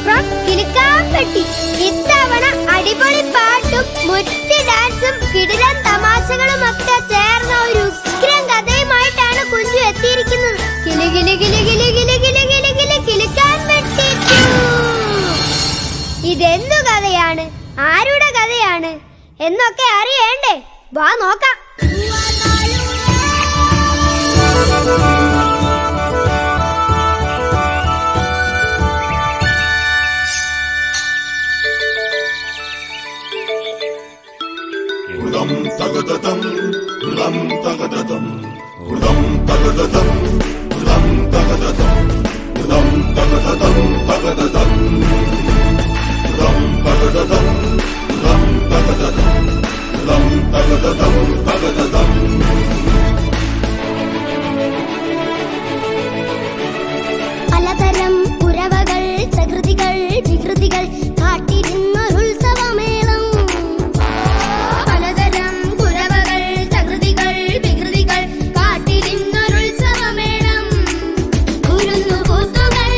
From കിലുക്കാമ്പട്ടി. ഇത്തവണ അടിപൊളി പാട്ടും മുറ്റ് ഡാൻസും കിടിലൻ തമാശകളും ഒക്കെ ചേർന്ന ഒരു ഉഗ്രം കഥയുമായിട്ടാണ് കുഞ്ചു എത്തിയിരിക്കുന്നത്. കിലു കിലു കിലു കിലു കിലു കിലു കിലു കിലു കിലുക്കാമ്പട്ടി. ഇതെന്തു കഥയാണ്, ആരുടെ കഥയാണ് എന്നൊക്കെ അറിയണ്ടേ? വാ നോക്കാം. പലതരം കുരവകൾ, പ്രകൃതികൾ, വികൃതികൾ കാട്ടിരുന്നൊരുത്സവമേളം. പലതരം കുരവകൾ, പ്രകൃതികൾ, വികൃതികൾ കാട്ടിരുന്നൊരുത്സവമേളം. കുരുന്നു കൂത്തുകൾ,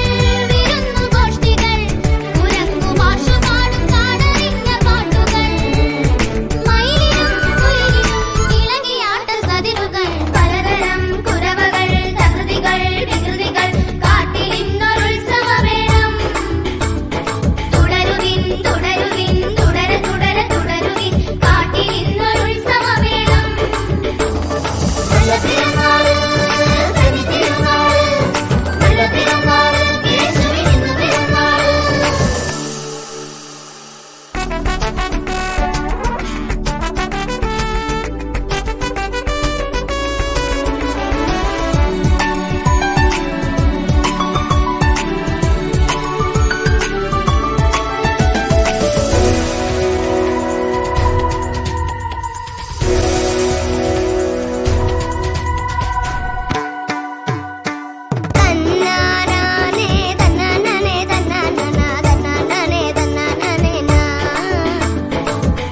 വിരുന്നു ഗോഷ്ഠികൾ, കുരങ്ങു ഭാഷ പാടും കാടറിഞ്ഞ പാട്ടുകൾ, മയിലിനും കുയിലിനും ഇളകിയാട്ട സതിരുകൾ. പലതരം കുരവകൾ, പ്രകൃതികൾ, വികൃതികൾ കാട്ടിരുന്നൊരുത്സവമേളം. തുടരുവിൻ തുടരുവിൻ തുടര തുടര തുടരുവിൻ കാട്ടിരുന്നൊരുത്സവമേളം. നല്ല തിരുനാള്, കന്നി തിരുനാള്, നല്ല തിരുനാള്, യേശുവിനിന്ന് പിറന്നാള്. തന്നാനാനേ തന്നാനാനേ തന്നാനാനാ തന്നാനാനേ തന്നാനാനേനാ.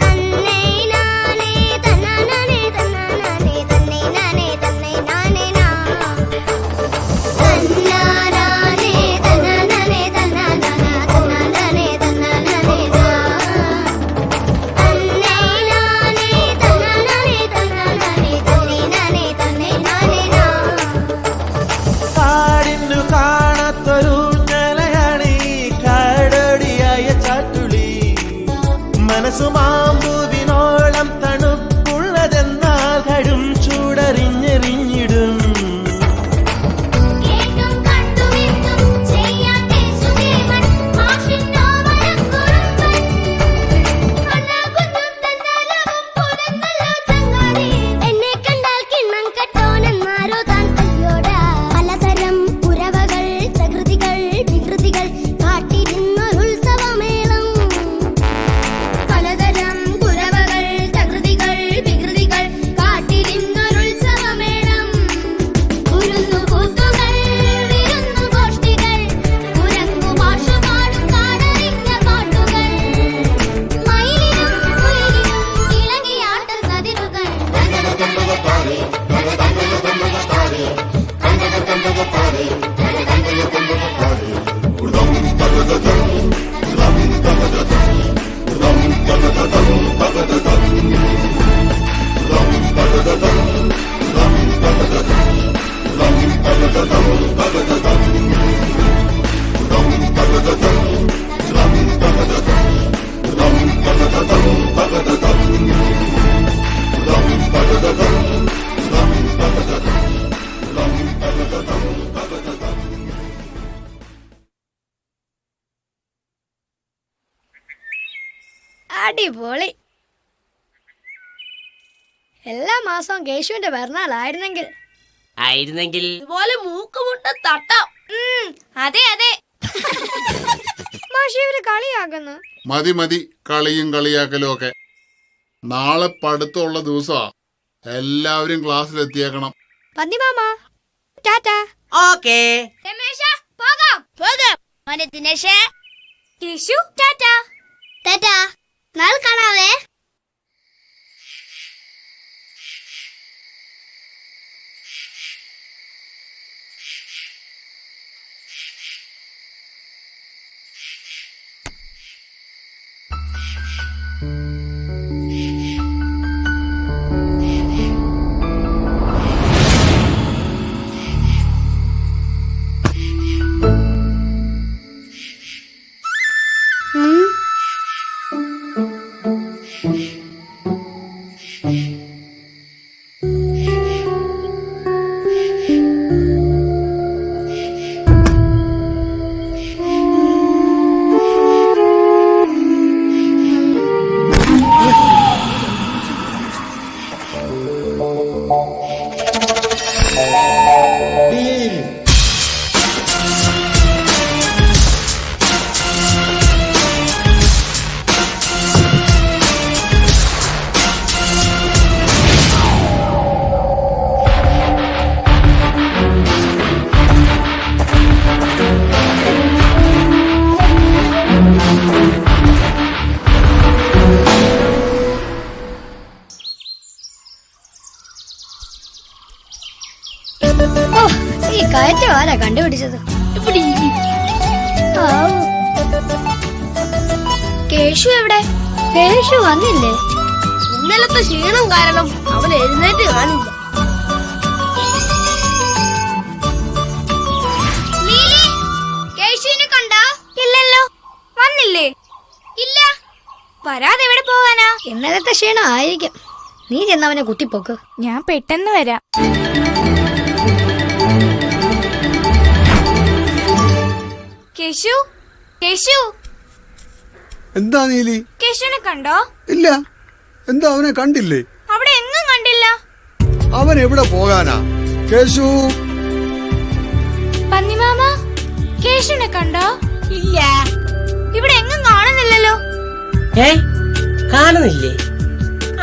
തന്നൈനാനേ തന്നാനാനേ തന്നാനാനേ തന്നൈനാനേ തന്നൈനാനേനാ. തന്നാനാനേ തന്നാനാനേ തന്നാനാനാ തന്നാനാനേ തന്നാനാനേനാ. തന്നൈനാനേ തന്നാനാനേ തന്നാനാനേ തന്നൈനാനേ തന്നൈനാനേനാ. കാടിന്നു കാണാത്തൊരു ഞലയാണീ കാടടിയായ ചാട്ടുളി. മനസ്സു മാമ്പൂവിനോളം തണുപ്പുള്ളതെന്നാൽ കടും ചൂടറിഞ്ഞെറിഞ്ഞിടും. കേട്ടും കണ്ടുമെന്നും ചെയ്യാൻ യേശുദേവൻ മാഷിന്നോവരം കുറുമ്പൻ. കൊണ്ടാകുന്നും തന്നാലവും പുറത്തല്ലോ ചങ്ങാതി. എന്നെ കണ്ടാൽ കിണ്ണം കെട്ടോനെന്നാരോ താൻ കയ്യോടാ. പലതരം കുരവകൾ, പ്രകൃതികൾ, വികൃതികൾ കാട്ടിരുന്നൊരുത്സവമേളം. പലതരം കുരവകൾ, പ്രകൃതികൾ, വികൃതികൾ കാട്ടിരുന്നൊരുത്സവമേളം. കുരുന്നു കൂത്തുകൾ, വിരുന്നു ഗോഷ്ഠികൾ, കുരങ്ങു ഭാഷ പാടും കാടറിഞ്ഞ പാട്ടുകൾ, മയിലിനും കുയിലിനും ഇളകിയാട്ട സതിരുകൾ. അടിപൊളി. എല്ലാ മാസവും കേശുവിന്റെ പിറന്നാളായിരുന്നെങ്കിൽ ഇതുപോലെ മൂക്കുമുട്ട തട്ടാം. അതെ അതെ. മാഷി ഇവര് കളിയാക്കുന്നു. മതി മതി കളിയും കളിയാക്കലും ഒക്കെ. നാളെ പഠിത്തമുള്ള ദിവസമാ. എല്ലാവരും ക്ലാസ്സിലെത്തിയേക്കണം. പന്തിമാമ ടാറ്റാ. ഓക്കേ. രമേശ പോകാം. പോകാം. മോനെ ദിനേശേ, കേശു ടാറ്റാ. ടാറ്റാ. നാളെ കാണാവേ. ഓ, ഈ കയറ്റം ആരാ കണ്ടുപിടിച്ചത്? ഇവിടെ ഇരി. ആവൂ. കേശു എവിടെ? കേശു വന്നില്ലേ? ഇന്നലത്തെ ക്ഷീണം കാരണം അവൻ എഴുന്നേറ്റ് കാണില്ല. നീലി, കേശുവിനെ കണ്ടോ? ഇല്ലല്ലോ. വന്നില്ലേ? ഇല്ല. വരാതെ എവിടെ പോകാനാ? ഇന്നലത്തെ ക്ഷീണം ആയിരിക്കും. നീ ചെന്നവനെ കുത്തിപ്പോക്ക്. ഞാൻ പെട്ടെന്ന് വരാം. കേശു, കേശു, എന്താ നീലി? കേശുവിനെ കണ്ടോ? ഇല്ല. എന്താ അവനെ കണ്ടില്ലേ? അവിടെ എങ്ങും കണ്ടില്ല. അവൻ എവിടെ പോകാനാ? കേശു, പന്നിമാമ, കേശുവിനെ കണ്ടോ? ഇല്ല. ഇവിടെ എങ്ങും കാണുന്നില്ലല്ലോ. കാണുന്നില്ലേ?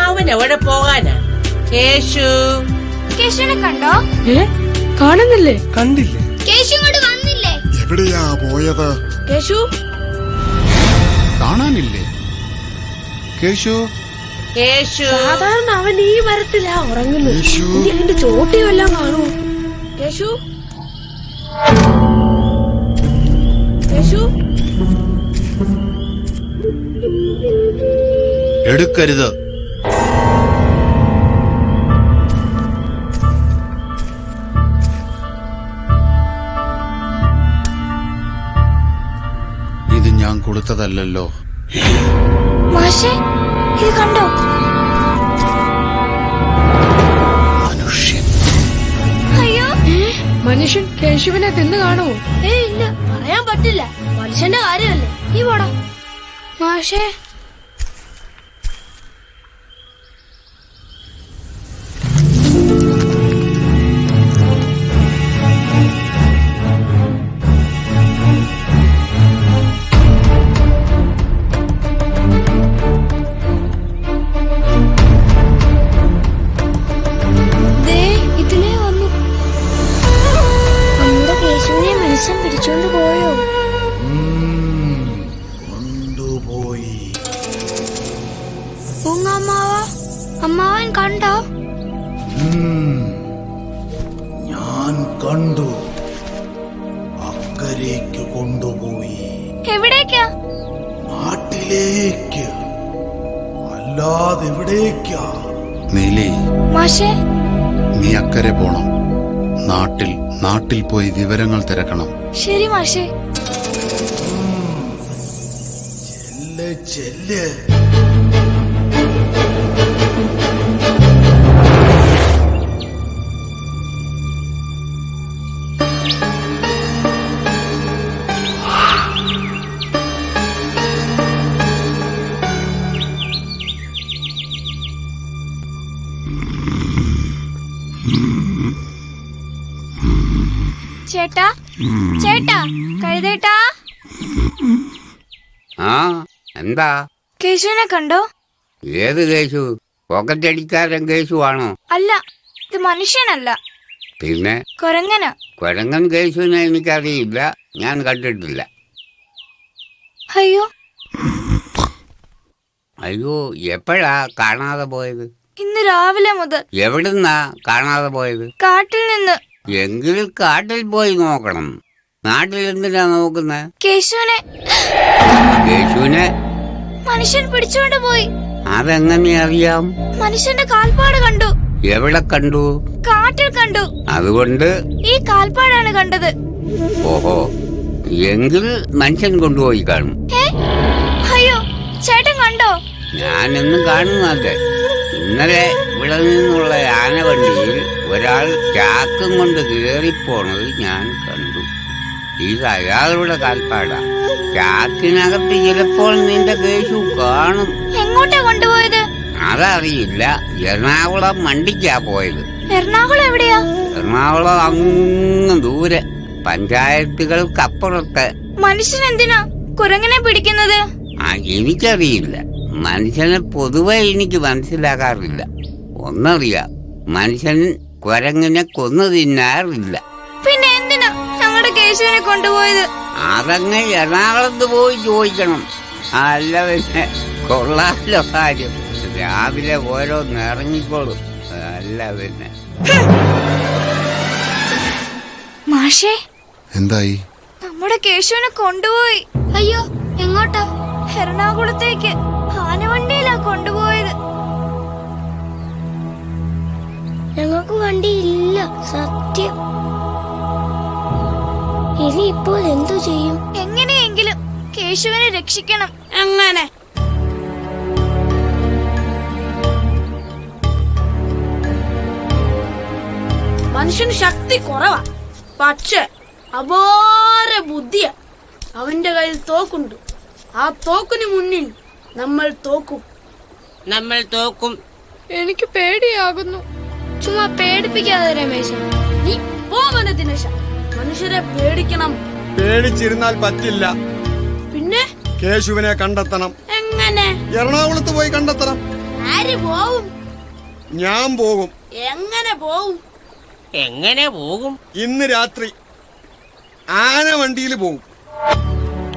അവൻ എവിടെ പോകാനാ? കേശു, കേശുവിനെ കണ്ടോ? കാണുന്നില്ലേ? കണ്ടില്ലേ? കേശു ഇങ്ങോട്ട് വന്നില്ലേ? എവിടെയാ പോയത്? കേശു, കാണാനില്ലേ? കേശു, കേശു. സാധാരണ അവൻ ഈ മരത്തിലാ ഉറങ്ങുന്നത്. കേശു, അതിന്റെ ചോട്ടിയും എല്ലാം കാണുമോ? കേശു, കേശു. എടുക്കരുത്. ഇത് ഞാൻ കൊടുത്തതല്ലോ. മാഷേ, ഇത് കണ്ടോ? മനുഷ്യൻ. അയ്യോ, മനുഷ്യൻ കേശുവിനെ തിന്നു കാണുമോ? ഇല്ല, പറയാൻ പറ്റില്ല. മനുഷ്യന്റെ കാര്യമല്ലേ. നീ പോടാ. മാഷേ, ഇതിലേ വന്നു. നമ്മുടെ കേശുവിനെ മനുഷ്യൻ പിടിച്ചോണ്ട് പോയോ? കൊണ്ടുപോയി. അമ്മാവൻ കണ്ടോ? ഞാൻ കണ്ടു. അക്കരയ്ക്ക് കൊണ്ടുപോയി. എവിടേക്കാ? നാട്ടിലേക്ക്. അല്ലാതെ എവിടേക്കാ? നീലി, മാഷേ, നീ അക്കരെ പോണം. നാട്ടിൽ പോയി വിവരങ്ങൾ തിരക്കണം. ശരി മാഷേ. ചെല്ല്. ചേട്ടാ, ചേട്ടാ, കഴുതേട്ടാ. ആ എന്താ? കേശുവിനെ കണ്ടോ? ഏത് കേശു? പോക്കറ്റടിക്കാരൻ കേശു ആണോ? അല്ല, ഇത് മനുഷ്യനല്ല, പിന്നെ കൊരങ്ങന. കുരങ്ങൻ കേശുവിനെ എനിക്കറിയില്ല, ഞാൻ കണ്ടിട്ടില്ല. അയ്യോ, അയ്യോ, എപ്പോഴാ കാണാതെ പോയത്? ഇന്ന് രാവിലെ മുതൽ. എവിടുന്നാ കാണാതെ പോയത്? കാട്ടിൽ നിന്ന്. എങ്കിൽ കാട്ടിൽ പോയി നോക്കണം. നാട്ടിൽ എന്തിനാ നോക്കുന്നത്? കേശുവിനെ. കേശുവിനെ? മനുഷ്യൻ പിടിച്ചുകൊണ്ട് പോയി. അതെങ്ങനെ അറിയാം? മനുഷ്യന്റെ കാൽപ്പാട് കണ്ടു. എവിടെ കണ്ടു? കാട്ടിൽ കണ്ടു. അതുകൊണ്ട് ഈ കാൽപ്പാടാണ് കണ്ടത്. ഓഹോ, എങ്കിൽ മനുഷ്യൻ കൊണ്ടുപോയി കാണും. അയ്യോ, ചേട്ടൻ കണ്ടോ? ഞാനൊന്നും കാണുന്നല്ലേ. ഇന്നലെ ഇവിടെ നിന്നുള്ള ആനവണ്ടിയിൽ ഒരാൾ ചാക്കും കൊണ്ട് കയറിപ്പോണത് ഞാൻ കണ്ടു. ഇത് അയാളുടെ കാൽപ്പാടാ. ചാക്കിനകത്ത് ചിലപ്പോൾ നിന്റെ കേശു കാണും. എങ്ങോട്ടാ കൊണ്ടുപോയത്? അതറിയില്ല. എറണാകുളം മണ്ടിക്കാ പോയത്. എറണാകുളം എവിടെയാ? എറണാകുളം അങ്ങ് ദൂരെ, പഞ്ചായത്തുകൾക്കപ്പുറത്ത്. മനുഷ്യൻ എന്തിനാ കുരങ്ങനെ പിടിക്കുന്നത്? എനിക്കറിയില്ല. മനുഷ്യനെ പൊതുവെ എനിക്ക് മനസ്സിലാകാറില്ല. ഒന്നറിയാം, മനുഷ്യൻ കുരങ്ങിനെ കൊന്നു തിന്നാറില്ല. പിന്നെ എന്തിനാ ഞങ്ങളുടെ കേശുവിനെ കൊണ്ടുപോയത്? അതങ്ങ് എറണാകുളത്ത് പോയി ചോദിക്കണം. അല്ല പിന്നെ കൊള്ളാലോ കാര്യം. രാവിലെ ഓരോന്ന് ഇറങ്ങിക്കോളും. അല്ല പിന്നെ. മാഷേ, എന്തായി? നമ്മുടെ കേശുവിനെ കൊണ്ടുപോയി. അയ്യോ, എങ്ങോട്ടാ? എറണാകുളത്തേക്ക് ആനവണ്ടിയിലാ കൊണ്ടുപോയത്. ഞങ്ങൾക്ക് വണ്ടി ഇല്ല, സത്യം. ഇനി ഇപ്പോൾ എന്തു ചെയ്യും? എങ്ങനെയെങ്കിലും കേശുവിനെ രക്ഷിക്കണം. എങ്ങനെ? മനുഷ്യന് ശക്തി കുറവാ, പക്ഷെ അപാര ബുദ്ധിയാ. അവന്റെ കയ്യിൽ തോക്കുണ്ട്. ആ തോക്കിന് മുന്നിൽ നമ്മൾ തോക്കും. എനിക്ക് പേടിയാകുന്നു. ചുമ്മാ പേടിപ്പിക്കാതെ രമേശ. നീ പോവന ദിനേശ. മനുഷ്യരെ പേടിക്കണം. പേടിച്ചിരുന്നാൽ പറ്റില്ല. പിന്നെ കേശുവിനെ കണ്ടെത്തണം. എങ്ങനെ? എറണാകുളത്ത് പോയി കണ്ടെത്തണം. ആര് പോവും? ഞാൻ പോകും. എങ്ങനെ പോകും? ഇന്ന് രാത്രി ആന വണ്ടിയിൽ പോകും.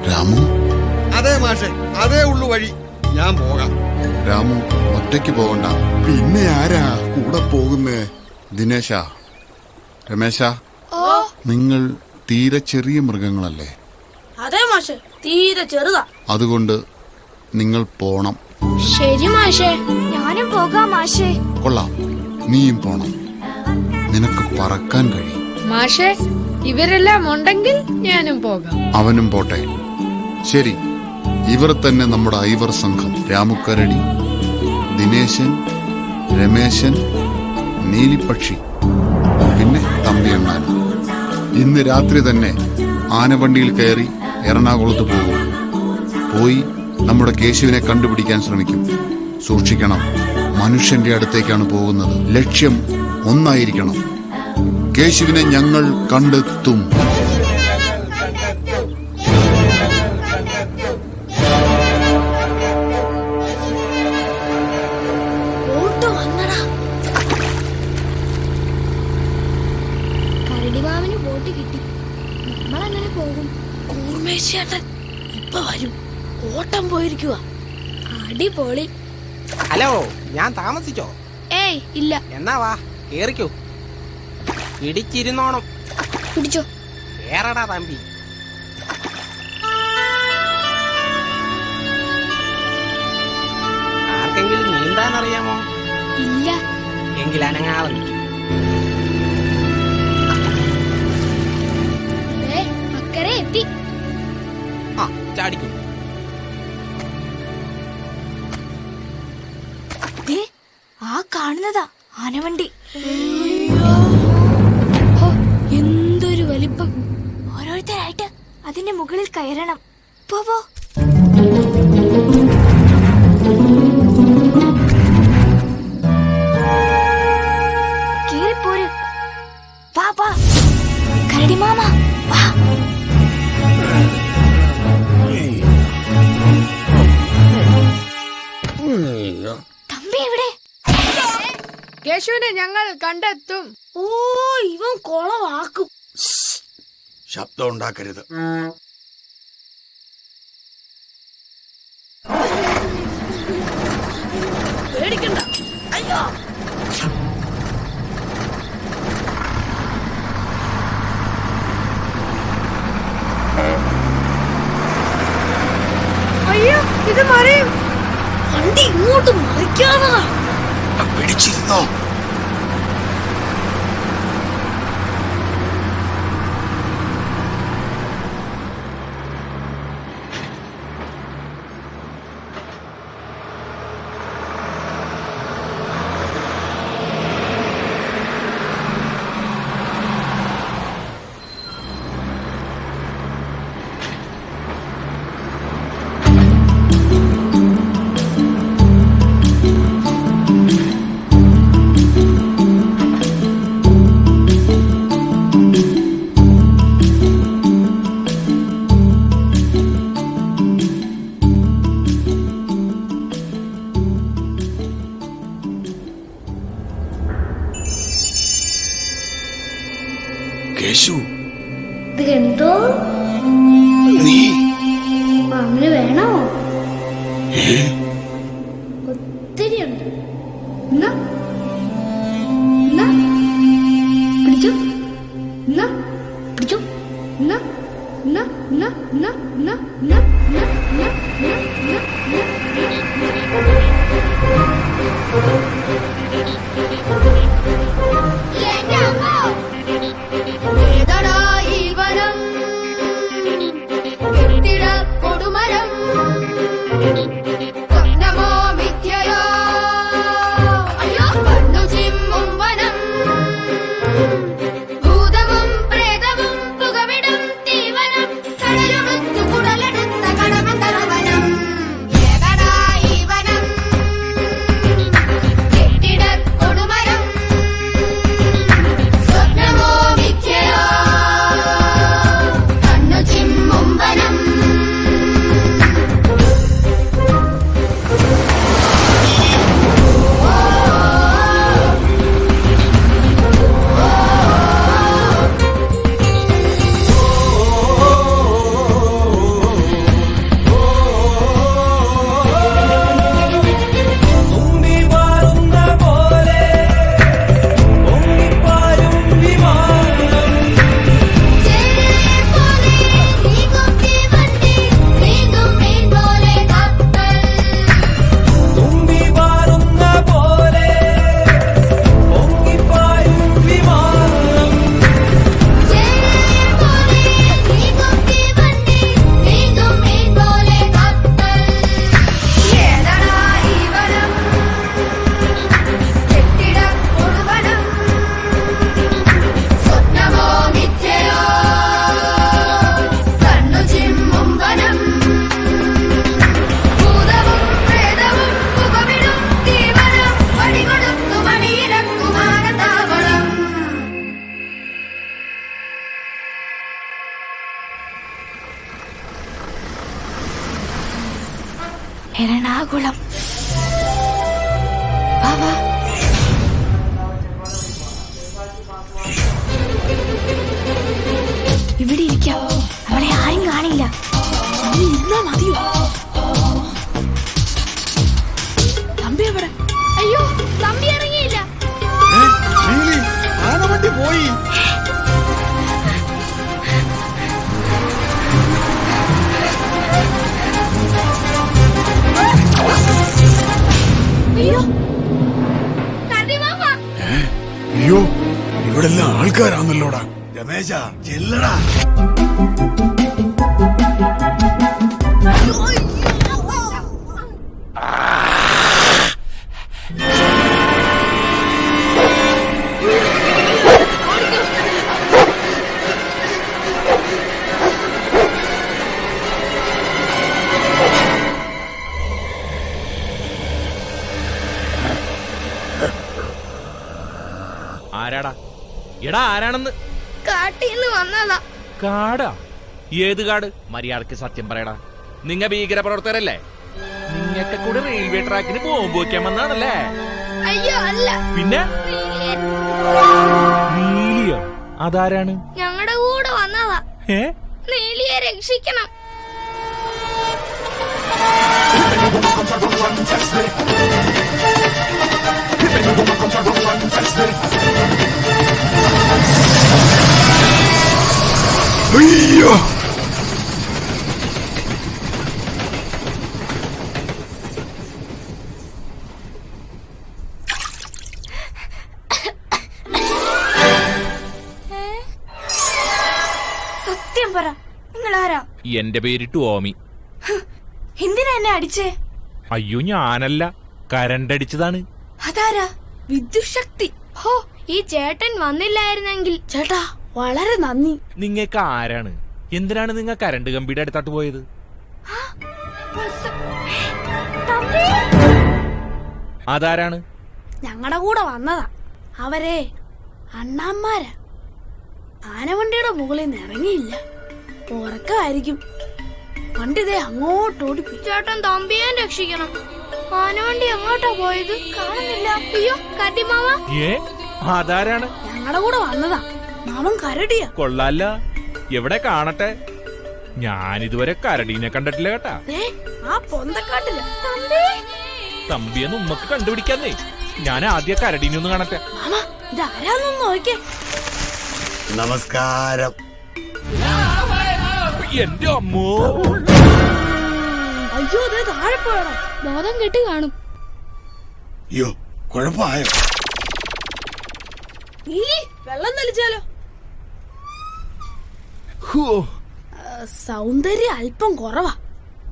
രാമു, അതേ മാഷെ, അതേ ഉള്ളു വഴി. ഞാൻ പോകാം. രാമു ഒറ്റയ്ക്ക് പോകണ്ട. പിന്നെ ആരാ കൂടെ പോകുന്നേ? ദിനേശ, രമേശ, നിങ്ങൾ തീരെ ചെറിയ മൃഗങ്ങളല്ലേ? അതെ മാഷെ, തീരെ ചെറുതാ. അതുകൊണ്ട് നിങ്ങൾ പോണം. ശരി മാഷെ. ഞാനും പോകാം മാഷേ. കൊള്ളാം, നീയും പോണം. നിനക്ക് പറക്കാൻ കഴിയും. മാഷേ, ഇവരെല്ലാം ഉണ്ടെങ്കിൽ ഞാനും പോകാം. അവനും പോട്ടെ. ശരി, ഇവർ തന്നെ നമ്മുടെ ഐവർ സംഘം. രാമുക്കരടി, ദിനേശൻ, രമേശൻ, നീലിപ്പക്ഷി, പിന്നെ തമ്പിയണ്ണാൻ. ഇന്ന് രാത്രി തന്നെ ആനവണ്ടിയിൽ കയറി എറണാകുളത്ത് പോകും. പോയി നമ്മുടെ കേശുവിനെ കണ്ടുപിടിക്കാൻ ശ്രമിക്കും. സൂക്ഷിക്കണം, മനുഷ്യന്റെ അടുത്തേക്കാണ് പോകുന്നത്. ലക്ഷ്യം ഒന്നായിരിക്കണം. കേശുവിനെ ഞങ്ങൾ കണ്ടെത്തും. കരടിമാവിന് ബോട്ട് കിട്ടി. നമ്മളെങ്ങനെ പോകും? കൂർമേശേട്ടൻ ഇപ്പൊ വരും. ഓട്ടം പോയിരിക്കുക. അടിപൊളി. ഹലോ, ഞാൻ താമസിച്ചോ? ഏയ് ഇല്ല. എന്നാ വാ, കേറിക്കോ. പിടിച്ചിരുന്നോണം. പിടിച്ചോ. കേറടാ തമ്പി. ആർക്കെങ്കിലും നീന്താൻ അറിയാമോ? ഇല്ല. എങ്കിൽ അനങ്ങാതെ നിൽക്കും. അക്കരെ എത്തി. ആ, ചാടിക്കും. ആ കാണുന്നതാ ആനവണ്ടി. എന്തൊരു വലിപ്പം. ഓരോരുത്തരായിട്ട് അതിന്റെ മുകളിൽ കയറണം. പോവോ. കേറിപ്പോര്. വാ വാ കരടി മാമ, വാ. തമ്പി എവിടെ? കേശുവിനെ ഞങ്ങൾ കണ്ടെത്തും. ഓ, ഇവൻ കൊളവാക്കും. ശബ്ദം ഉണ്ടാക്കരുത്. പേടിക്കണ്ട. അയ്യോ, അയ്യോ, ഇത് മറിയും. വണ്ടി ഇങ്ങോട്ട് മറിക്കാതാ. പിടിച്ചിരുന്നോ? കേശു, ഇതെന്തോ നീ അങ്ങനെ വേണോ? ഏ? ഒത്തിരി ഉണ്ട്. എന്നാ എന്നാ പിടിച്ചോ, എന്നാ പിടിച്ചോ, എന്നാ എന്നാ എന്നാ എന്നാ എന്നാ എന്നാ എന്നാ ഏതടാ ഈ വനം, കെട്ടിട കൊടുമരം, സ്വപ്നമോ മിഥ്യയോ, അയ്യോ കണ്ണു ചിമ്മും വനം, ഭൂതവും പ്രേതവും പുകവിടും തീവനം, കടലൊടുത്തു കുടലെടുത്ത കടമന്തറവനം. ഏതടാ ഈ വനം, കെട്ടിട കൊടുമരം, സ്വപ്നമോ മിഥ്യയോ, കണ്ണു ചിമ്മും വനം. എറണാകുളം. വാ വാ. ഇവിടെ ഇരിക്കാം, നമ്മളെ ആരും കാണില്ല. നീ ഇരുന്നാ മതിയോ? തമ്പി എവിടെ? അയ്യോ തമ്പി ഇറങ്ങിയില്ല. ആനവണ്ടി പോയി. അയ്യോ കണ്ടിമാമ. അയ്യോ, ഇവിടെല്ലാം ആൾക്കാരാന്നല്ലോടാ. രമേശ ചെല്ലടാ. ആരാടാ? എടാ ആരാണെന്ന്? കാട്ടിന്ന് വന്നതാ. കാടാ? ഏത് കാട്? മര്യാദക്ക് സത്യം പറയടാ. നിങ്ങ ഭീകര പ്രവർത്തകരല്ലേ? നിങ്ങക്ക് കൂടെ റെയിൽവേ ട്രാക്കിന് ബോംബ് വയ്ക്കാൻ വന്നാണല്ലേ? അയ്യോ അല്ല. പിന്നെ നീലിയോ? അതാരാണ്? ഞങ്ങളുടെ കൂടെ വന്നതാ. ഏ? നീലിയെ രക്ഷിക്കണം. അയ്യോ, സത്യം പറ, നിങ്ങൾ ആരാ? എന്റെ പേര് ടോമി. എന്തിനാ എന്നെ അടിച്ചേ? അയ്യോ ഞാനല്ല, കരണ്ടടിച്ചതാണ്. അതാരാ? വിദ്യുശക്തി. ഹോ, ഈ ചേട്ടൻ വന്നില്ലായിരുന്നെങ്കിൽ. ചേട്ടാ വളരെ നന്ദി. നിങ്ങൾക്ക് ആരാണ്? എന്തിനാണ് നിങ്ങൾ കരണ്ട് കമ്പിയുടെ അടുത്തോട്ട് പോയത്? അതാരാണ്? ഞങ്ങളുടെ കൂടെ വന്നതാ. അവരെ അണ്ണാന്മാരാ. ആനവണ്ടിയുടെ മുകളിൽ നിന്ന് ഇറങ്ങിയില്ല, ഉറക്കമായിരിക്കും. വണ്ടിതേ അങ്ങോട്ട് ഓടിപ്പോയി. ചേട്ടൻ തമ്പിയെ രക്ഷിക്കണം. ആനവണ്ടി എങ്ങോട്ടാ പോയത്? കാണുന്നില്ല. അയ്യോ കട്ടിമാമ. അതാരാണ്? ഞങ്ങളുടെ കൂടെ വന്നതാ. മാമൻ കരടിയാ. കൊള്ളാല്ല, എവിടെ കാണട്ടെ. ഞാനിതുവരെ കരടീനെ കണ്ടിട്ടില്ല കേട്ടാ. ആ പൊന്തക്കാട്ടില്ല. തമ്പിയെന്ന് ഉമ്മക്ക് കണ്ടുപിടിക്കാന്നേ. ഞാൻ ആദ്യം കരടീനെ ഒന്ന് കാണട്ടെ. മാമ ഇതാരാന്നൊന്ന് നോക്കിയേ. നമസ്കാരം. എന്റെ അമ്മോ, അയ്യോ അതേ താഴെ പോയണം. ബോധം കെട്ട് കാണും. അയ്യോ കുഴപ്പമായോ? നീലി വെള്ളം തെളിച്ചാലോ? സൗന്ദര്യം അല്പം കുറവാ,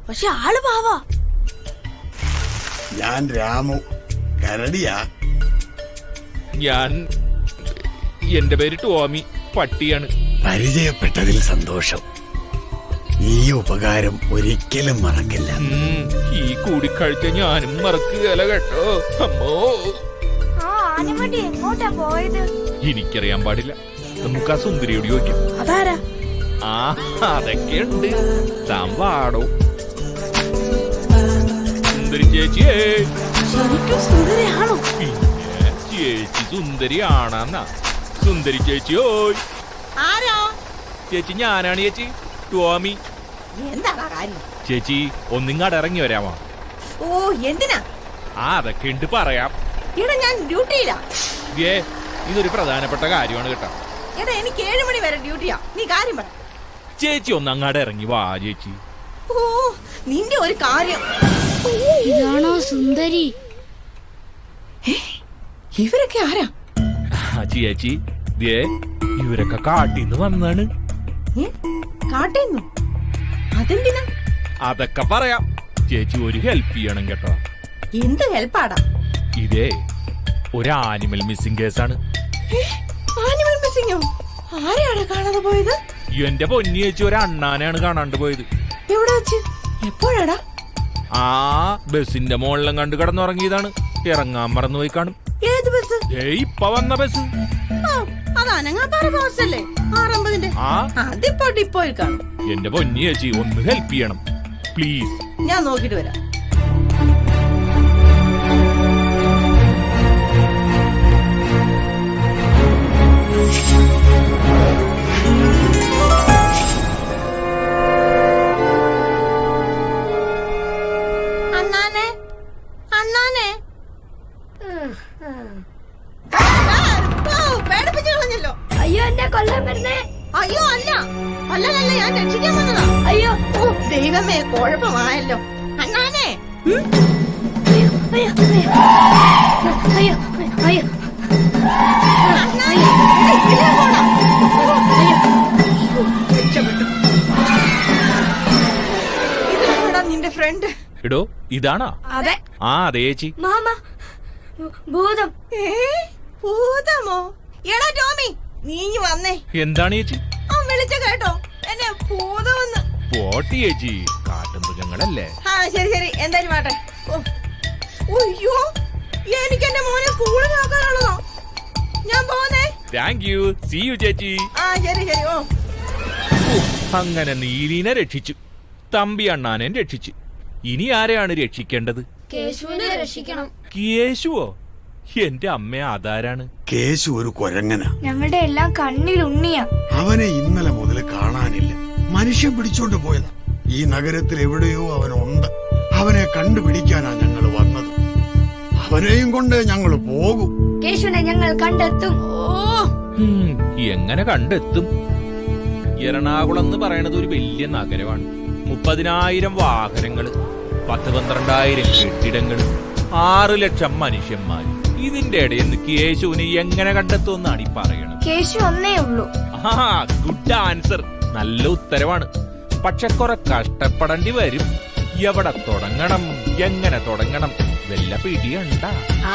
പക്ഷെ ആള് പാവാ. ഞാൻ രാമു, കരടിയാ. എന്റെ പേര് ടോമി, പട്ടിയാണ്. പരിചയപ്പെട്ടതിൽ സന്തോഷം. ഈ ഉപകാരം ഒരിക്കലും മറക്കില്ല. ഈ കൂടിക്കാഴ്ച ഞാനും മറക്കുകയല്ല കേട്ടോ. അമ്മോ, ആ ആനവണ്ടി എങ്ങോട്ടാ പോയത്? എനിക്കറിയാൻ പാടില്ല. നമുക്ക് ആ സുന്ദരിയോട് ചോദിക്കാം. അതാരാ? ആ അതൊക്കെയുണ്ട്. താൻ പാടോ. സുന്ദരി ചേച്ചിയേ. ശരിക്കും സുന്ദരിയാണോ? പിന്നെ ചേച്ചി സുന്ദരിയാണെന്നാ. സുന്ദരി ചേച്ചിയോയ്. ആരാ? ചേച്ചി ഞാനാണ് ചേച്ചി, ടോമി. എന്താ കാര്യം? ചേച്ചി ഒന്നിങ്ങാട് ഇറങ്ങി വരാമോ? ഓ എന്തിനാ? അതൊക്കെ ഉണ്ട് പറയാം. ഇവിടെ ഞാൻ ഡ്യൂട്ടിയിലാ. ഇതൊരു പ്രധാനപ്പെട്ട കാര്യമാണ് കേട്ടോ. എടാ എനിക്ക് 7 മണി വരെ ഡ്യൂട്ടിയാ. നീ കാര്യം പറ. ചേച്ചി ഒന്നങ്ങാട് ഇറങ്ങി വാ ചേച്ചി. ഓ നിന്റെ ഒരു കാര്യം. ഇതാണോ സുന്ദരി? ഇവരൊക്കെ ആരാ? ചേച്ചി ഇവരൊക്കെ കാട്ടിന്ന് വന്നാണ്. കാട്ടേന്നു? അതെന്തിനാ? അതൊക്കെ പറയാം. ചേച്ചി ഒരു ഹെൽപ്പ് ചെയ്യണം കേട്ടോ. എന്ത് ഹെൽപ്പാടാ? ഇതേ ഒരു ആനിമൽ മിസ്സിംഗ് കേസാണ്. ആനിമൽ മിസ്സിംഗോ? ആരെയാണ് കാണാതെ പോയത്? എന്റെ പൊന്നി ചേച്ചി ഒരു അണ്ണാനെയാണ് കാണാണ്ട് പോയത്. എവിടെ വെച്ച്? എപ്പോഴാടാ? ആ ബസിന്റെ മുകളിലും കണ്ടു കിടന്നുറങ്ങിയതാണ്. ഇറങ്ങാൻ മറന്നുപോയി കാണും. ഏത് ബസ്? ഇപ്പൊ വന്ന ബസ്. അത് അനങ്ങാപ്പാറ ബസ് അല്ലേ? 6:50. അതിപ്പോ ഡിപ്പോയിൽ കാണും. എന്റെ പൊന്നി ചേച്ചി ഒന്ന് ഹെൽപ്പ് ചെയ്യണം പ്ലീസ്. ഞാൻ നോക്കിട്ട് വരാം. അണ്ണാനെ, അണ്ണാനെ. പേടിപ്പിച്ചു കളഞ്ഞല്ലോ. അയ്യോ എന്നെ കൊല്ലാൻ വരുന്നേ. അയ്യോ അല്ല, അല്ലല്ല, ഞാൻ രക്ഷിക്കാൻ വന്നതാ. അയ്യോ ദൈവമേ, കുഴപ്പമായല്ലോ. അണ്ണാനെ. അയ്യോ അയ്യോ അയ്യോ ഇതാണോടാ നിന്റെ ഫ്രണ്ട്? എടോ ഇതാണോ? അതെ. ആ അതെ ചേച്ചി. മാമ ഭൂതം. ഭൂതമോ? എടാ ടോമി, നീ വന്നേ. എന്താണ് ചേച്ചി? ആ വിളിച്ച കേട്ടോ, എന്നെ ഭൂതമെന്ന്. പോട്ടി ചേച്ചി, കാട്ടുമൃഗങ്ങളല്ലേ. ആ ശരി ശരി, എന്തായാലും മാട്ടെ. അയ്യോ, എനിക്ക് എന്റെ മോനെ സ്കൂളിൽ നോക്കാനുള്ളതോ. ഞാൻ പോന്നേ. Thank you. സീ യു ചേച്ചി. ആ ശരി ശരി. ഓ അങ്ങനെ നീലിനെ രക്ഷിച്ചു, തമ്പി അണ്ണാനെ രക്ഷിച്ചു. ഇനി ആരെയാണ് രക്ഷിക്കേണ്ടത്? കേശുവിനെ രക്ഷിക്കണം. കേശുവോ? എന്റെ അമ്മ അതാരാണ്? കേശു ഒരു കൊരങ്ങനാ. ഞങ്ങളുടെ എല്ലാം കണ്ണിൽ ഉണ്ണിയാ. അവനെ ഇന്നലെ മുതൽ കാണാനില്ല. മനുഷ്യൻ പിടിച്ചോണ്ട് പോയതാ. ഈ നഗരത്തിൽ എവിടെയോ അവനുണ്ട്. അവനെ കണ്ടുപിടിക്കാനാ ഞങ്ങൾ വന്നത്. അവനെയും കൊണ്ട് ഞങ്ങൾ പോകും. കേശുവിനെ ഞങ്ങൾ കണ്ടെത്തും. എങ്ങനെ കണ്ടെത്തും? എറണാകുളം എന്ന് പറയണത് ഒരു വലിയ നഗരമാണ്. 30,000 വാഹനങ്ങള്, 10-12,000 കെട്ടിടങ്ങള്, 6 ലക്ഷം മനുഷ്യന്മാർ. ഇതിന്റെ ഇടയിൽ നിന്ന് കേശുവിനെ എങ്ങനെ കണ്ടെത്തുമെന്നാണ് ഈ പറയണത്. കേശു ഒന്നേ ഉള്ളൂ. Good answer. നല്ല ഉത്തരവാണ്. പക്ഷെ കുറെ കഷ്ടപ്പെടേണ്ടി വരും. എവിടെ തുടങ്ങണം, എങ്ങനെ തുടങ്ങണം, വല്ല പിടിയുണ്ട?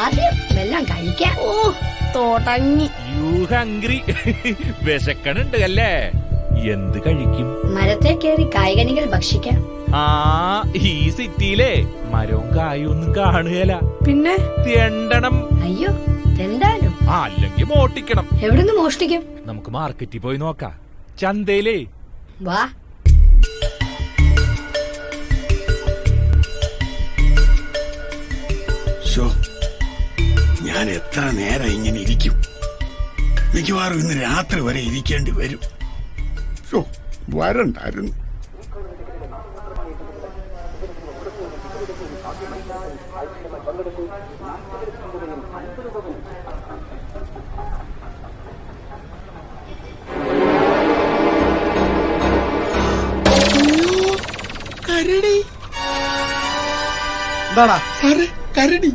ആദ്യം വെള്ളം കഴിക്കാം. ഓ തുടങ്ങി. U hungry? വിശക്കണുണ്ട് അല്ലേ? എന്ത് കഴിക്കും? മരത്തെ കയറി കായ്കനികൾ ഭക്ഷിക്കാം. ആ, ഈ സിറ്റിയിലെ മരവും കായും ഒന്നും കാണുകയല്ല. പിന്നെ തെണ്ടണം. അയ്യോ എന്തായാലും അല്ലെങ്കിൽ മോഷ്ടിക്കണം. എവിടുന്ന് മോഷ്ടിക്കും? നമുക്ക് മാർക്കറ്റിൽ പോയി നോക്കാം. ചന്തയിലേ വാ. ഞാൻ എത്ര നേരം ഇങ്ങനെ ഇരിക്കും? മിക്കവാറും ഇന്ന് രാത്രി വരെ ഇരിക്കേണ്ടി വരും. വരണ്ടായിരുന്നു. കരടി. എന്താടാ സാറേ? കരടി.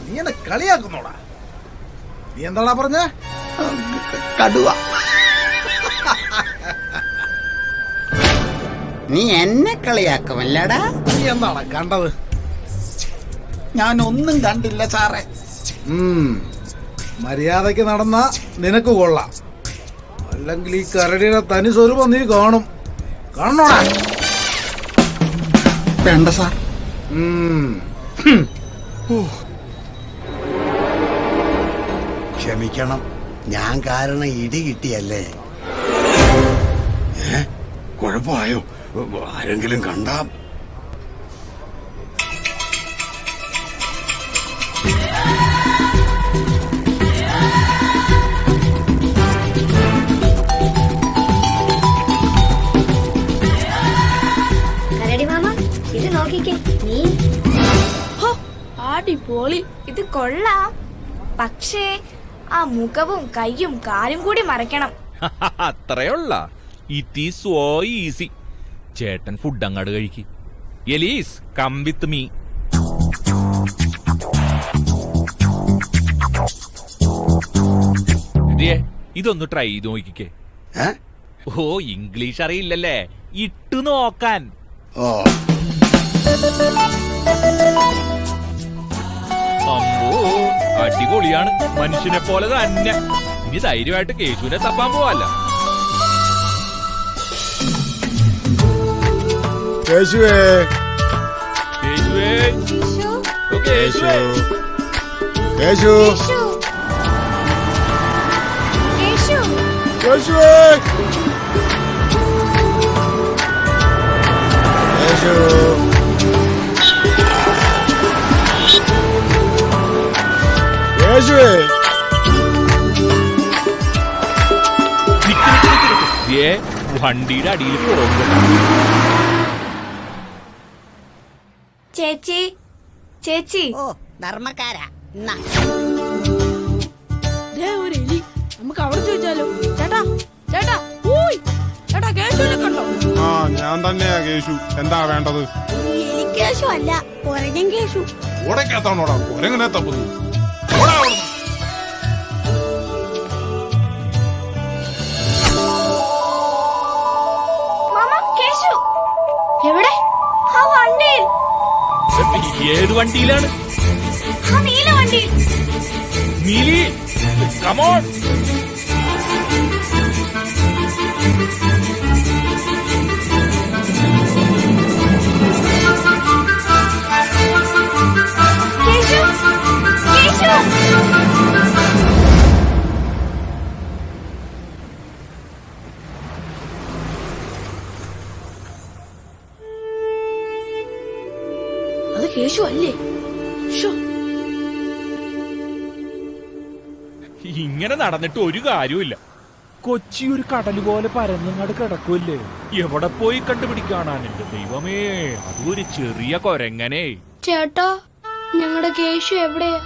നീ എന്നെ കളിയാക്കുന്നോടാ? നീ എന്താടാ പറഞ്ഞ? കടുവ. നീ എന്നെ കളിയാക്കുമല്ലടാ? നീ എന്താണ് കണ്ടത്? ഞാനൊന്നും കണ്ടില്ല സാറേ. മര്യാദക്ക് നടന്ന നിനക്ക് കൊള്ളാം, അല്ലെങ്കിൽ ഈ കരടിയുടെ തനി സ്വരൂപം നീ കാണും. കാണണോടാ? വേണ്ട സാർ. ക്ഷമിക്കണം, ഞാൻ കാരണം ഇടി കിട്ടിയല്ലേ. കുഴപ്പമായോ? ആരെങ്കിലും കണ്ടാ? കരടി മാമ ഇത് നോക്കിക്കേ. നീ അടിപൊളി, ഇത് കൊള്ളാം. പക്ഷേ ആ മുഖവും കയ്യും കാലും കൂടി മറയ്ക്കണം. അത്രയുള്ള. It is so easy. ചേട്ടൻ ഫുഡ് അങ്ങാട് കഴിക്ക്. Elise, come with me. ഇതൊന്ന് ട്രൈ ചെയ്ത് നോക്കിക്കേ. ഓ, ഇംഗ്ലീഷ് അറിയില്ലല്ലേ? ഇട്ടു നോക്കാൻ. അമ്പോ, അടിപൊളിയാണ്. മനുഷ്യനെ പോലെ തന്നെ. ഇനി ധൈര്യമായിട്ട് കേശുവിനെ തപ്പാൻ പോവല്ല. കേശുവേ, കേശുവേ, കേശുവേ, കേശു, കേശുവേ, കേശു, കേശുവേ. വണ്ടിയുടെ അടിയിൽ പോകും. ചേച്ചി, ചേച്ചി. ഓ ധർമ്മക്കാരാ. ഒരു എലി. നമുക്ക് അവിടെ ചോദിച്ചാലോ? ചേട്ടാ, ചേട്ടാ, ചേട്ടാ, കേശുവിനെ കണ്ടോ? ആ, ഞാൻ തന്നെയാ കേശു. എന്താ വേണ്ടത്? എലി കേശു അല്ല, കൊരങ്ങൻ കേശു. ഓടക്കാത്താണോടാ കൊരങ്ങനെ തപ്പുന്നു? മാമ, കേശു എവിടെ? ആ വണ്ടിയിൽ. ഏത് വണ്ടിയിലാണ്? ആ നീല വണ്ടിയിൽ. നീലി, കമോൺ. കേശു, കേശു. അത് കേശു അല്ലേ? ഇങ്ങനെ നടന്നിട്ട് ഒരു കാര്യമില്ല. കൊച്ചി ഒരു കടല് പോലെ പരന്നങ്ങാട് കിടക്കൂല്ലേ? എവിടെ പോയി കണ്ടുപിടിക്കാനാണ് എന്റെ ദൈവമേ? അതൊരു ചെറിയ കൊരങ്ങനെ. ചേട്ടാ, ഞങ്ങളുടെ കേശു എവിടെയാ?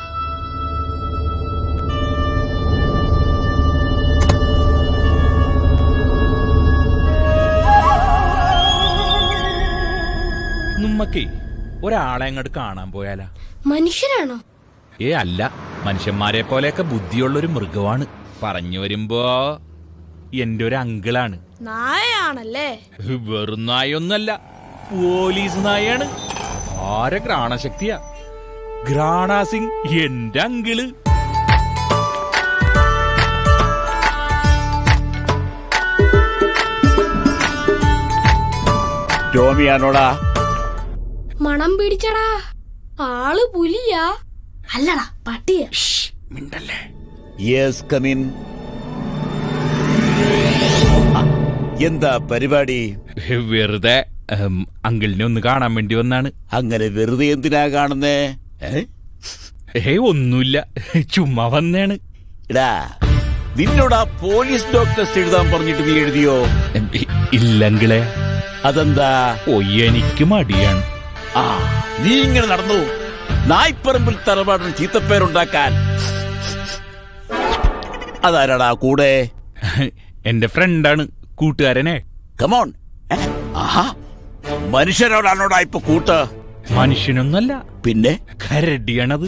നമ്മക്കേ ഒരാളെ അങ്ങോട്ട് കാണാൻ പോയാലാ? മനുഷ്യരാണോ? അല്ല, മനുഷ്യന്മാരെ പോലെയൊക്കെ ബുദ്ധിയുള്ളൊരു മൃഗമാണ്. പറഞ്ഞു വരുമ്പോ എന്റെ ഒരു അങ്കിളാണ്. നായാണല്ലേ? വെറും നായൊന്നല്ല, പോലീസ് നായാണ്. ആരെ ഘ്രാണശക്തിയാ! ഘ്രാണ സിംഗ് എന്റെ അങ്കിള്. ടോമിയാണോടാ? മണം പിടിച്ചടാ. ആള് പുലിയാ? അല്ലടാ, പട്ടിയാ. മിണ്ടല്ലേ. Yes, come in. എന്താ പരിപാടി? വെറുതെ അങ്കിളിനെ ഒന്ന് കാണാൻ വേണ്ടി വന്നാണ്. അങ്ങനെ വെറുതെ എന്തിനാ കാണുന്നേ? ഒന്നുമില്ല, ചുമ്മാ വന്നേണ്. എടാ, നിന്നോടാ പോലീസ് ഡോക്ടേഴ്സ് എഴുതാൻ പറഞ്ഞിട്ട് നീ എഴുതിയോ? ഇല്ലങ്കിളെ. അതെന്താ? എനിക്ക് മടിയാണ്. നീ ഇങ്ങനെ നടന്നു നായ്പ്പറമ്പിൽ തറവാടിന് ചീത്തപ്പേരുണ്ടാക്കാൻ. അതാരാടാ കൂടെ? എന്റെ ഫ്രണ്ടാണ്, കൂട്ടുകാരനെ. കമോൺ. മനുഷ്യരോടാണോടാ ഇപ്പൊ കൂട്ട്? മനുഷ്യനൊന്നല്ല, പിന്നെ കരടിയാണത്.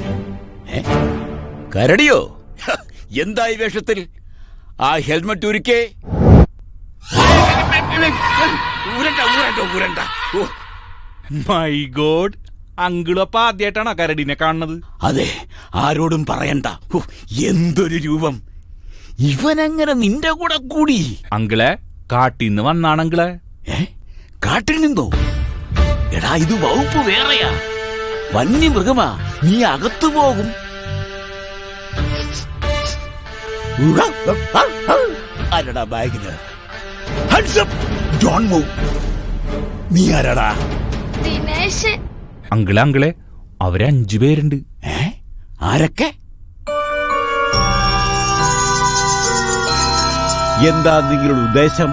കരടിയോ? എന്തായി വേഷത്തിൽ? ആ ഹെൽമെറ്റ് ഉരുക്കേ. മൈ ഗോഡ്, അങ്കിളപ്പ ആദ്യമായിട്ടാണോ കരടിനെ കാണുന്നത്? അതെ, ആരോടും പറയണ്ട. എന്തൊരു രൂപം! ഇവനെങ്ങനെ നിന്റെ കൂടെ കൂടി? അങ്കിളെ, കാട്ടിന്ന് വന്നാണങ്കിളെ. കാട്ടിൽ നിന്നോ? എടാ, ഇത് വകുപ്പ് വേറെയാ. വന്യമൃഗമാ, നീ അകത്തു പോകും. ആരടാ ബാഗിന്? നീ ആരാടാ? ദിനേശ്. അങ്കിളെ, അവര് 5 പേരുണ്ട്. ആരൊക്കെ? എന്താ നിങ്ങളുടെ ഉദ്ദേശം?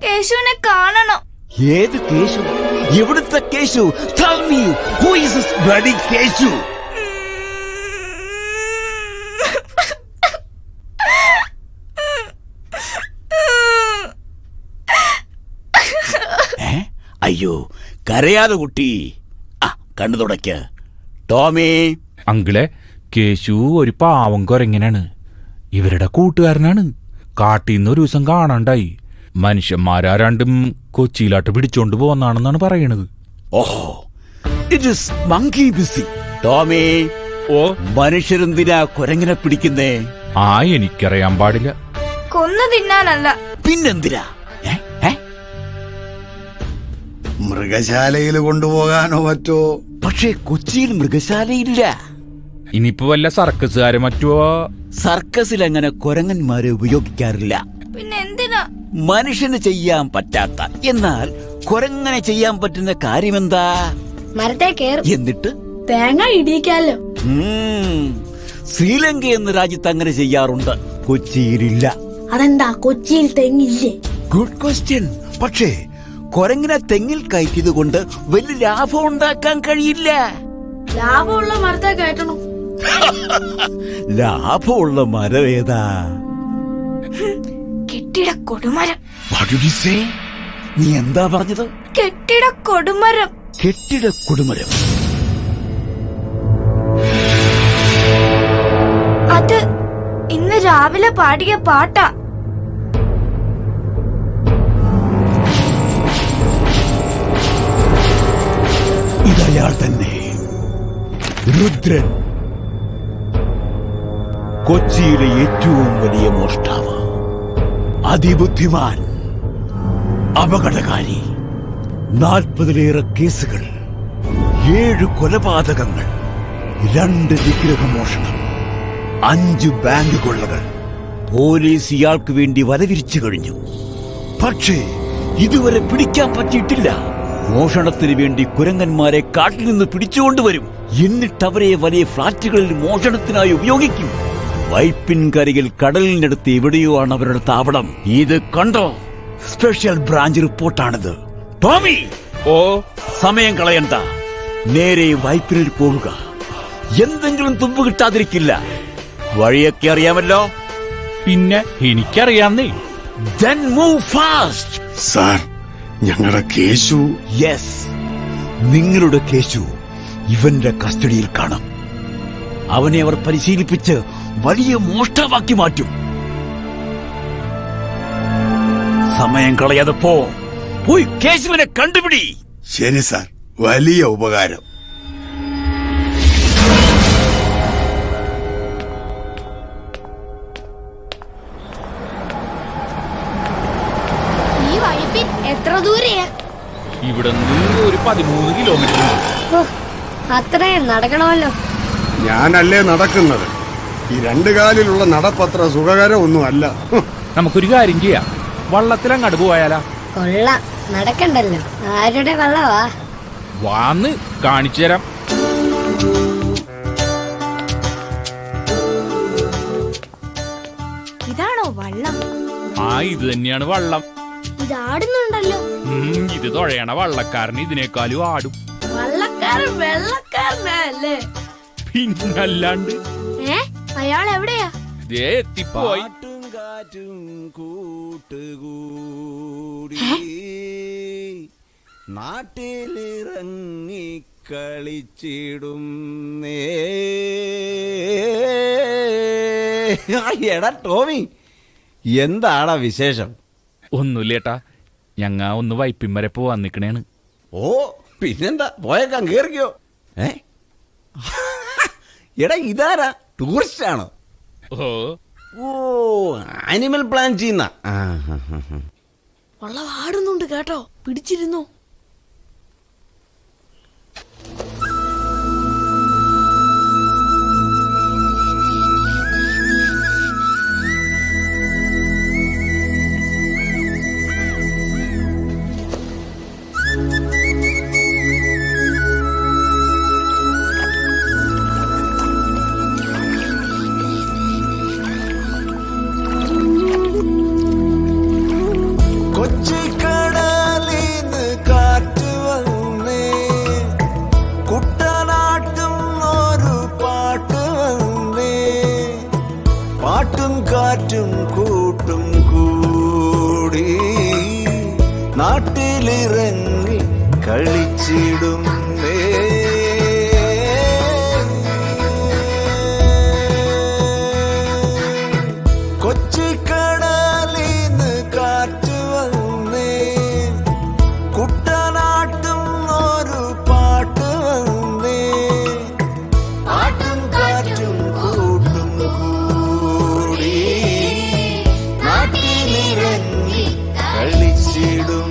കേശുവിനെ കാണണം. ഏത് കേശു? എവിടുത്തെ Keshu? Tell me, who is this bloody Keshu? അയ്യോ, കരയാതെ കുട്ടി. കണ്ണു തുടയ്ക്ക്. ടോമി. അങ്കിളെ, കേശു ഒരു പാവം കൊരങ്ങനാണ്. ഇവരുടെ കൂട്ടുകാരനാണ്. കാട്ടിന്ന് ഒരു ദിവസം കാണാണ്ടായി. മനുഷ്യന്മാരാ രണ്ടും കൊച്ചിയിലാട്ട് പിടിച്ചോണ്ട് പോന്നാണെന്നാണ് പറയണത്. ഓഹോ, it is monkey busy. Tommy, മനുഷ്യരെന്തിനാ കുരങ്ങിനെ പിടിക്കുന്നേ? എനിക്കറിയാൻ പാടില്ല. കൊന്നു തിന്നാനല്ല. പിന്നെന്തിനാ? മൃഗശാലയിൽ കൊണ്ടുപോകാനോ മറ്റോ? പക്ഷേ കൊച്ചിയിൽ മൃഗശാലയില്ല. ഇനിയിപ്പോ വല്ല സർക്കസുകാരെ മറ്റോ? സർക്കസിൽ അങ്ങനെ കുരങ്ങന്മാരെ ഉപയോഗിക്കാറില്ല. പിന്നെ എന്തിനാ? മനുഷ്യന് ചെയ്യാൻ പറ്റാത്ത എന്നാൽ കുരങ്ങനെ ചെയ്യാൻ പറ്റുന്ന കാര്യമെന്താ? മരത്തെ കേറും. എന്നിട്ട് തേങ്ങ ഇടിയിക്കാലോ. ശ്രീലങ്ക എന്ന രാജ്യത്ത് അങ്ങനെ ചെയ്യാറുണ്ട്. കൊച്ചിയിലില്ല. അതെന്താ, കൊച്ചിയിൽ തെങ്ങില്ലേ? Good question. പക്ഷേ കുരങ്ങിനെ തെങ്ങിൽ കയറ്റിയത് കൊണ്ട് വലിയ ലാഭം ഉണ്ടാക്കാൻ കഴിയില്ല. ലാഭമുള്ള മരത്തെ കയറ്റണം. ലാഭമുള്ള മരം ഏതാ? കെട്ടിട കൊടുമരം. നീ എന്താ പറഞ്ഞത്? കെട്ടിട കൊടുമരം. കെട്ടിട കൊടുമരം. അത് ഇന്ന് രാവിലെ പാടിയ പാട്ടാ. ഇതയാൾ തന്നെ, രുദ്രൻ. കൊച്ചിയിലെ ഏറ്റവും വലിയ മോഷ്ടാവ്, അതിബുദ്ധിമാൻ, അപകടകാരി. 40-ലേറെ കേസുകൾ, 7 കൊലപാതകങ്ങൾ, 2 വിഗ്രഹമോഷണം, 5 ബാങ്ക് കൊള്ളകൾ. പോലീസ് ഇയാൾക്ക് വേണ്ടി വലവിരിച്ചു കഴിഞ്ഞു. പക്ഷേ ഇതുവരെ പിടിക്കാൻ പറ്റിയിട്ടില്ല. മോഷണത്തിന് വേണ്ടി കുരങ്ങന്മാരെ കാട്ടിൽ നിന്ന് പിടിച്ചുകൊണ്ടുവരും. എന്നിട്ട് അവരെ വലിയ ഫ്ളാറ്റുകളിൽ മോഷണത്തിനായി ഉപയോഗിക്കും. വൈപ്പിൻകരയിൽ കടലിനടുത്ത് എവിടെയോ ആണ് അവരുടെ താവളം. ഇത് കണ്ടോ? Special branch റിപ്പോർട്ടാണിത്. ടോമി, സമയം കളയണ്ട, നേരെ വൈപ്പിനിൽ പോവുക. എന്തെങ്കിലും തുമ്പ് കിട്ടാതിരിക്കില്ല. വഴിയൊക്കെ അറിയാമല്ലോ? പിന്നെ എനിക്കറിയാന്നേ. Then move fast. സാർ, ഞങ്ങളുടെ കേശു. യെസ്, നിങ്ങളുടെ കേശു ഇവന്റെ കസ്റ്റഡിയിൽ കാണും. അവനെ അവർ പരിശീലിപ്പിച്ച് വലിയ മോഷ്ടാവാക്കി മാറ്റും. സമയം കളയാതെ പോയി കേശവനെ കണ്ടുപിടി. ശരി സാർ, വലിയ ഉപകാരം. ഈ വഴിപ്പിൻ എത്ര ദൂരെയാ? ഇവിടെ നിന്ന് ഒരു 13 കിലോമീറ്റർ ഉണ്ട്. അത്രയും നടക്കണമല്ലോ. ഞാനല്ലേ നടക്കുന്നത്. ഈ 2 കാലിലുള്ള നടപ്പത്ര സുഖകരമൊന്നും അല്ല. നമുക്കൊരു കാര്യം ചെയ്യാം, വള്ളത്തിലങ്ങോട്ട് പോയാലാ? കൊള്ളാം, നടക്കണ്ടല്ലോ. ആരുടെ വള്ളവാ? വാന്ന് കാണിച്ചു തരാം. ഇതാണോ വള്ളം? ഇത് തന്നെയാണ് വള്ളം. ഇതാടുന്നുണ്ടല്ലോ. ഇത് തുഴയണ വള്ളക്കാരന് ഇതിനേക്കാളും ആടും. വള്ളക്കാരൻ വെള്ളക്കാരനല്ലേ? പിന്നല്ലാണ്ട്. അയാൾ എവിടെയാ? എത്തിപ്പോയി. നാട്ടിലിറങ്ങി കളിച്ചിടും. എടാ ടോമി, എന്താടാ വിശേഷം? ഒന്നുമില്ലേട്ടാ, ഞങ്ങ ഒന്ന് വൈപ്പിൻ വരെ പോവാൻ നിക്കണേണ്. ഓ പിന്നെന്താ, പോയേക്കാൻ കേറിക്കോ. എടാ ഇതാരാ, ടൂറിസ്റ്റ് ആണോ? ഓ ആനിമൽ പ്ലാൻ ചെയ്യുന്ന. വള്ളം ആടുന്നുണ്ട് കേട്ടോ, പിടിച്ചിരുന്നു. കൊച്ചിക്കടലിന്ന് കാറ്റ് വന്നേ, കുട്ടനാട്ടും ഒരു പാട്ട് വന്നേ, പാട്ടും കാറ്റും കൂട്ടും കൂടി നാട്ടിലിറങ്ങി കളിച്ചിടും. കൊച്ചിക്കടലിന്ന് കാറ്റ് വന്നേ, കുട്ടനാട്ടും ഒരു പാട്ട് വന്നേ, പാട്ടും കാറ്റും കൂട്ടും കൂടി നാട്ടിലിറങ്ങി കളിച്ചിടും.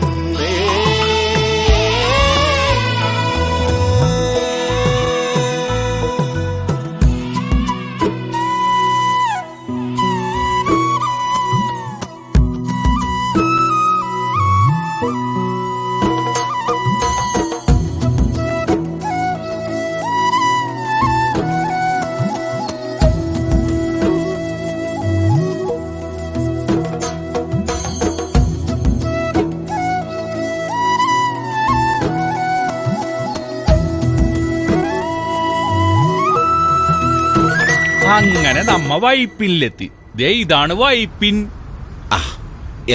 അങ്ങനെ നമ്മ വൈപ്പിനിലെത്തി. ദേ ഇതാണ് വൈപ്പിൻ.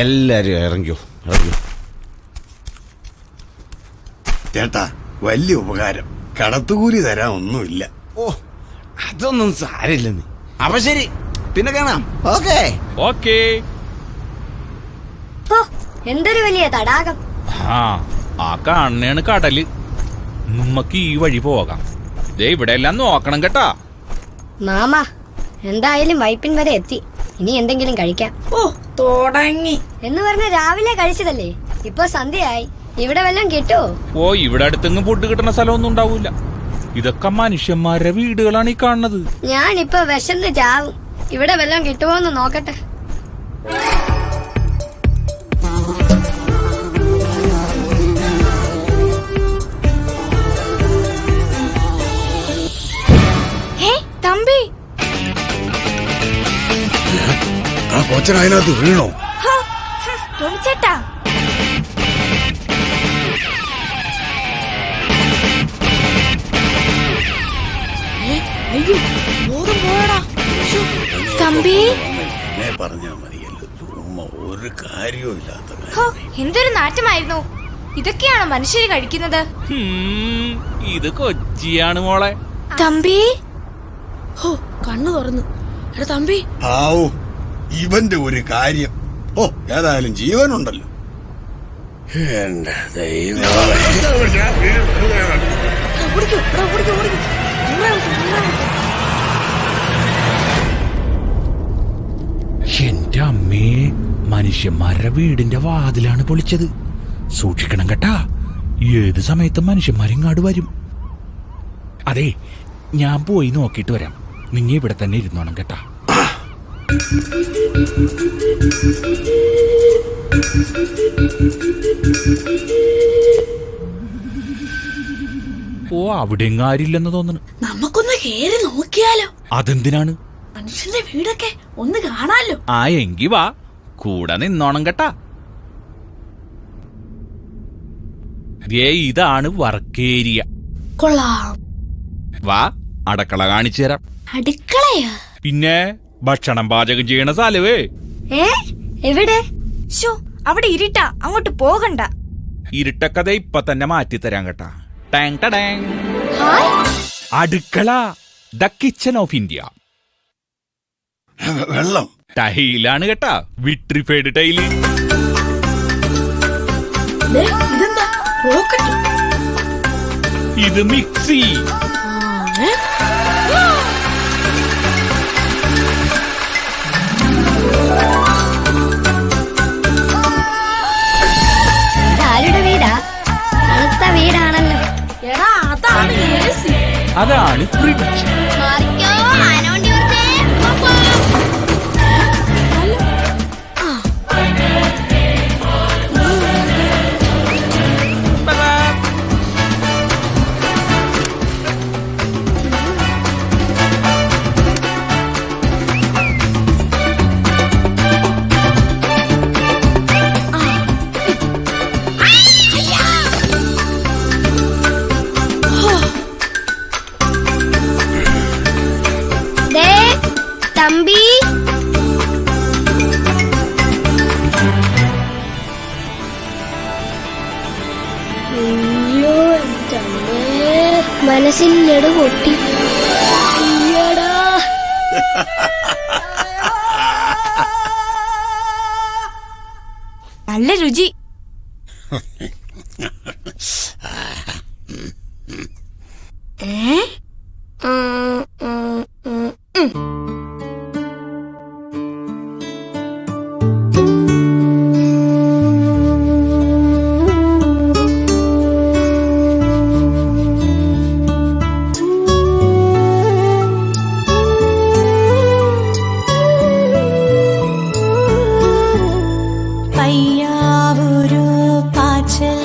എല്ലാരും ഇറങ്ങിയോ, ഇറങ്ങിയോ. ചേട്ടാ, വലിയ ഉപകാരം. കടത്തുകൂലി തരാൻ ഒന്നുമില്ല. ഓ അതൊന്നും സാരില്ലെന്ന്. അപ്പൊ ശരി, പിന്നെ കാണാം. Okay okay. എന്തൊരു വലിയ തടാകം. ആ കാണണേണ് കടല്. നമ്മക്ക് ഈ വഴി പോകാം. ദേ ഇവിടെ എല്ലാം നോക്കണം കേട്ടാ. മാമ, എന്തായാലും വൈപ്പിൻ വരെ എത്തി. ഇനി എന്തെങ്കിലും കഴിക്കാം. ഓ തുടങ്ങി എന്ന് പറഞ്ഞ രാവിലെ കഴിച്ചതല്ലേ, ഇപ്പൊ സന്ധ്യയായി. ഇവിടെ വല്ലതും കിട്ടുമോ? ഓ ഇവിടെ അടുത്തെങ്ങും ഫുഡ് കിട്ടുന്ന സ്ഥലമൊന്നും ഉണ്ടാവൂല. ഇതൊക്കെ മനുഷ്യന്മാരുടെ വീടുകളാണ് ഈ കാണുന്നത്. ഞാനിപ്പോ വിശന്ന് ചാവും. ഇവിടെ വല്ലതും കിട്ടുമോന്ന് നോക്കട്ടെ. തമ്പി, ആ കൊച്ചൻ അതിനകത്ത് വീണോ? തോണിച്ചേട്ടാ, അയ്യോ ബോധം പോയടാ. തമ്പി പറഞ്ഞാ മതിയല്ലോ, ചുമ്മാ ഒരു കാര്യവും ഇല്ലാത്ത. എന്തൊരു നാറ്റമായിരുന്നു. ഇതൊക്കെയാണോ മനുഷ്യര് കഴിക്കുന്നത്? ഇത് കൊച്ചിയാണ് മോളെ. തമ്പി ഹോ കണ്ണു തുറന്നു. എടാ തമ്പി, ആവൂ ഇവന്റെ ഒരു കാര്യം. ഓ ഏതായാലും ജീവനുണ്ടല്ലോ. എന്റെ ദൈവം. ഓടിക്കോ, എടാ, ഓടിക്കോ, ഓടിക്കോ. എന്റെ അമ്മേ, മനുഷ്യന്മാരുടെ വീടിന്റെ വാതിലാണ് പൊളിച്ചത്. സൂക്ഷിക്കണം കേട്ടാ, ഏത് സമയത്തും മനുഷ്യന്മാരിങ്ങാട് വരും. അതെ, ഞാൻ പോയി നോക്കിയിട്ട് വരാം. നിങ്ങ ഇവിടെ തന്നെ ഇരുന്നോണം കേട്ടാ. ഓ, അവിടെ എങ്ങാരില്ലെന്ന് തോന്നുന്നു. നമുക്കൊന്ന് കേറി നോക്കിയാലോ? അതെന്തിനാണ്? മനുഷ്യന്റെ വീടൊക്കെ ഒന്ന് കാണാലോ. ആ എങ്കി വാ, കൂടെ നിന്നോണം കേട്ടാ. ഇതാണ് വർക്ക് ഏരിയ. കൊള്ളാം. വാ, അടുക്കള കാണിച്ചു തരാം. അടുക്കളയാ? പിന്നെ ഭക്ഷണം പാചകം ചെയ്യണ സ്ഥലവേ. എവിടെ? അവിടെ ഇരുട്ടാ, അങ്ങോട്ട് പോകണ്ട. ഇരുട്ടക്കഥ ഇപ്പൊ തന്നെ മാറ്റി തരാം കേട്ടാ. ടാങ് ടടാങ്. അടുക്കള, ദ കിച്ചൺ ഓഫ് ഇന്ത്യ. വെള്ളം ടൈലാണ് കേട്ടാ, വിട്രിഫൈഡ് ടൈല്. ഇതെന്താ? റോക്കറ്റ്. ഇത് മിക്സി. ആരുടെ വീടാ? തണുത്ത വീടാണല്ലോ. എടാ, അതാണ് AC. അതാണ് ഫ്രിഡ്ജ്. മാറിക്കോ, ആനോണ്ടി വരുന്നേ. തമ്പി, മനസ്സിൽ നെടു പൊട്ടി. നല്ല രുചി. പയ്യാവൂരു പാച്ചൽ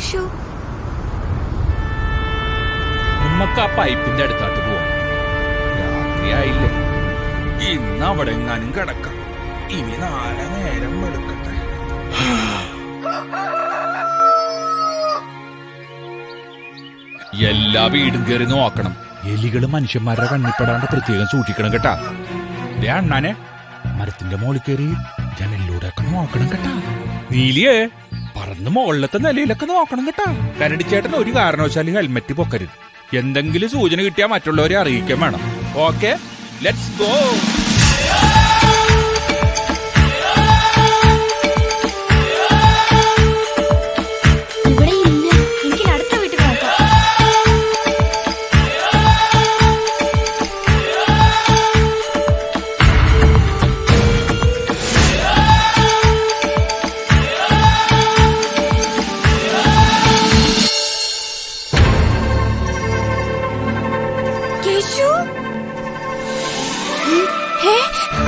കേശു. നമുക്ക് ആ പൈപ്പിന്റെ അടുത്താട്ട് പോവാം. രാത്രിയായില്ലേ, ഇന്ന് അവിടെ എങ്ങാനും കിടക്കാം. ഇനി നാളെ നേരം എടുക്കട്ടെ. എല്ലാ വീടും കയറി നോക്കണം. എലികള് മനുഷ്യന്മാരുടെ കണ്ണിപ്പെടാണ്ട് പ്രത്യേകം സൂക്ഷിക്കണം കേട്ടാ. അണ്ണാനെ മരത്തിന്റെ മുകളിൽ കയറി ജനലിലൂടെ ഒക്കെ നോക്കണം കേട്ടാ. നീലിയേ പറന്ന് മുകളിലത്തെ നിലയിലൊക്കെ നോക്കണം കേട്ടാ. കരടിച്ചേട്ടൻ ഒരു കാരണവശാലും ഹെൽമെറ്റ് പൊക്കരുത്. എന്തെങ്കിലും സൂചന കിട്ടിയാൽ മറ്റുള്ളവരെ അറിയിക്കാൻ വേണം. Okay, let's go.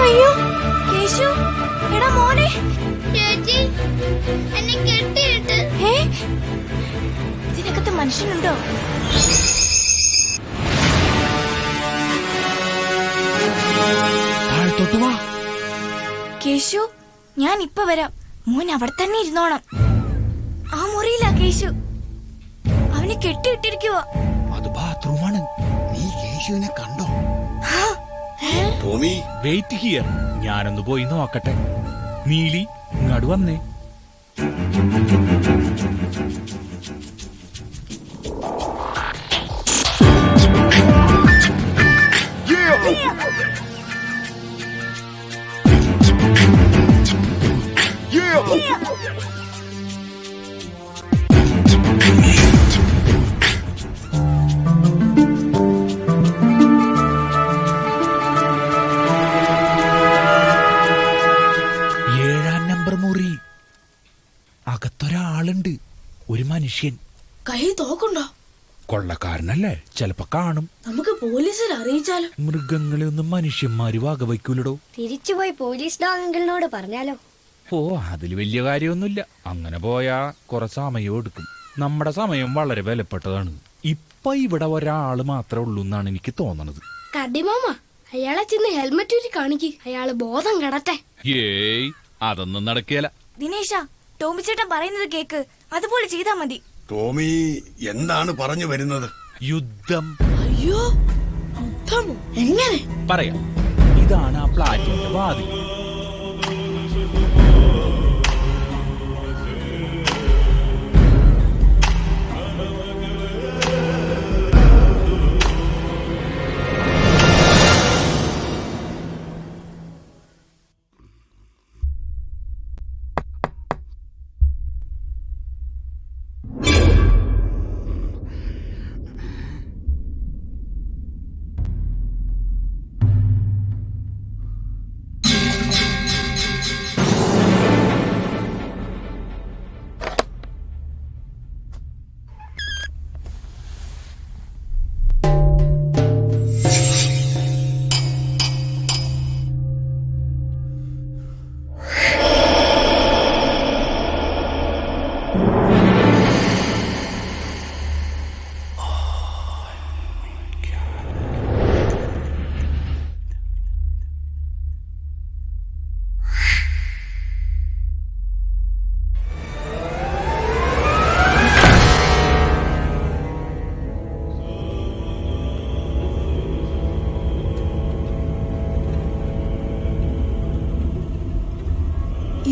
അയ്യോ കേശു, എടാ മോനെ. ചേച്ചി എന്നെ കെട്ടിയിട്ട്. ഇതിനകത്ത് മനുഷ്യനുണ്ടോ? താഴത്തോട്ട് വാ. കേശു, ഞാൻ ഇപ്പൊ വരാം. മോൻ അവിടെ തന്നെ ഇരുന്നോണം. ആ മുറിയില്ല കേശു, അവനെ കെട്ടിയിട്ടിരിക്കുവാ. അത് ബാത്റൂമാണ്. നീ കേശുവിനെ കണ്ടോ? Tommy wait here. ഞാനൊന്ന് പോയി നോക്കട്ടെ. നീലി ഇങ്ങോട്ട് വന്നേ. അകത്തൊരാളുണ്ട്, ഒരു മനുഷ്യൻ. കൈ തോക്കുണ്ടോ? കൊള്ളക്കാരനല്ലേ, ചെലപ്പോ കാണും. നമുക്ക് പോലീസിൽ അറിയിച്ചാലോ? മൃഗങ്ങളെ ഒന്നും മനുഷ്യന്മാര് വകവയ്ക്കൂലടോ. തിരിച്ചുപോയി പോലീസ് ഡോഗിളിനോട് പറഞ്ഞാലോ? ഓ, അതിൽ വലിയ കാര്യമൊന്നുമില്ല. അങ്ങനെ പോയാ കുറെ സമയം എടുക്കും. നമ്മുടെ സമയം വളരെ വിലപ്പെട്ടതാണ്. ഇപ്പൊ ഇവിടെ ഒരാള് മാത്രമേ ഉള്ളൂ എന്നാണ് എനിക്ക് തോന്നണത്. കടിമാമ, അയാളെ ചെന്ന് ഹെൽമെറ്റ് ഊരി കാണിക്ക്. അയാള് ബോധം കെടട്ടെ. ഏയ്, അതൊന്നും നടക്കില്ല. ദിനേശ, ടോമി ചേട്ടൻ പറയുന്നത് കേക്ക്. അതുപോലെ ചെയ്താ മതി. ടോമി എന്താണ് പറഞ്ഞു വരുന്നത്? യുദ്ധം. അയ്യോ, യുദ്ധമോ? എങ്ങനെ? പറയാം. ഇതാണ് ആ പ്ലാറ്റിന്റെ വാതിൽ.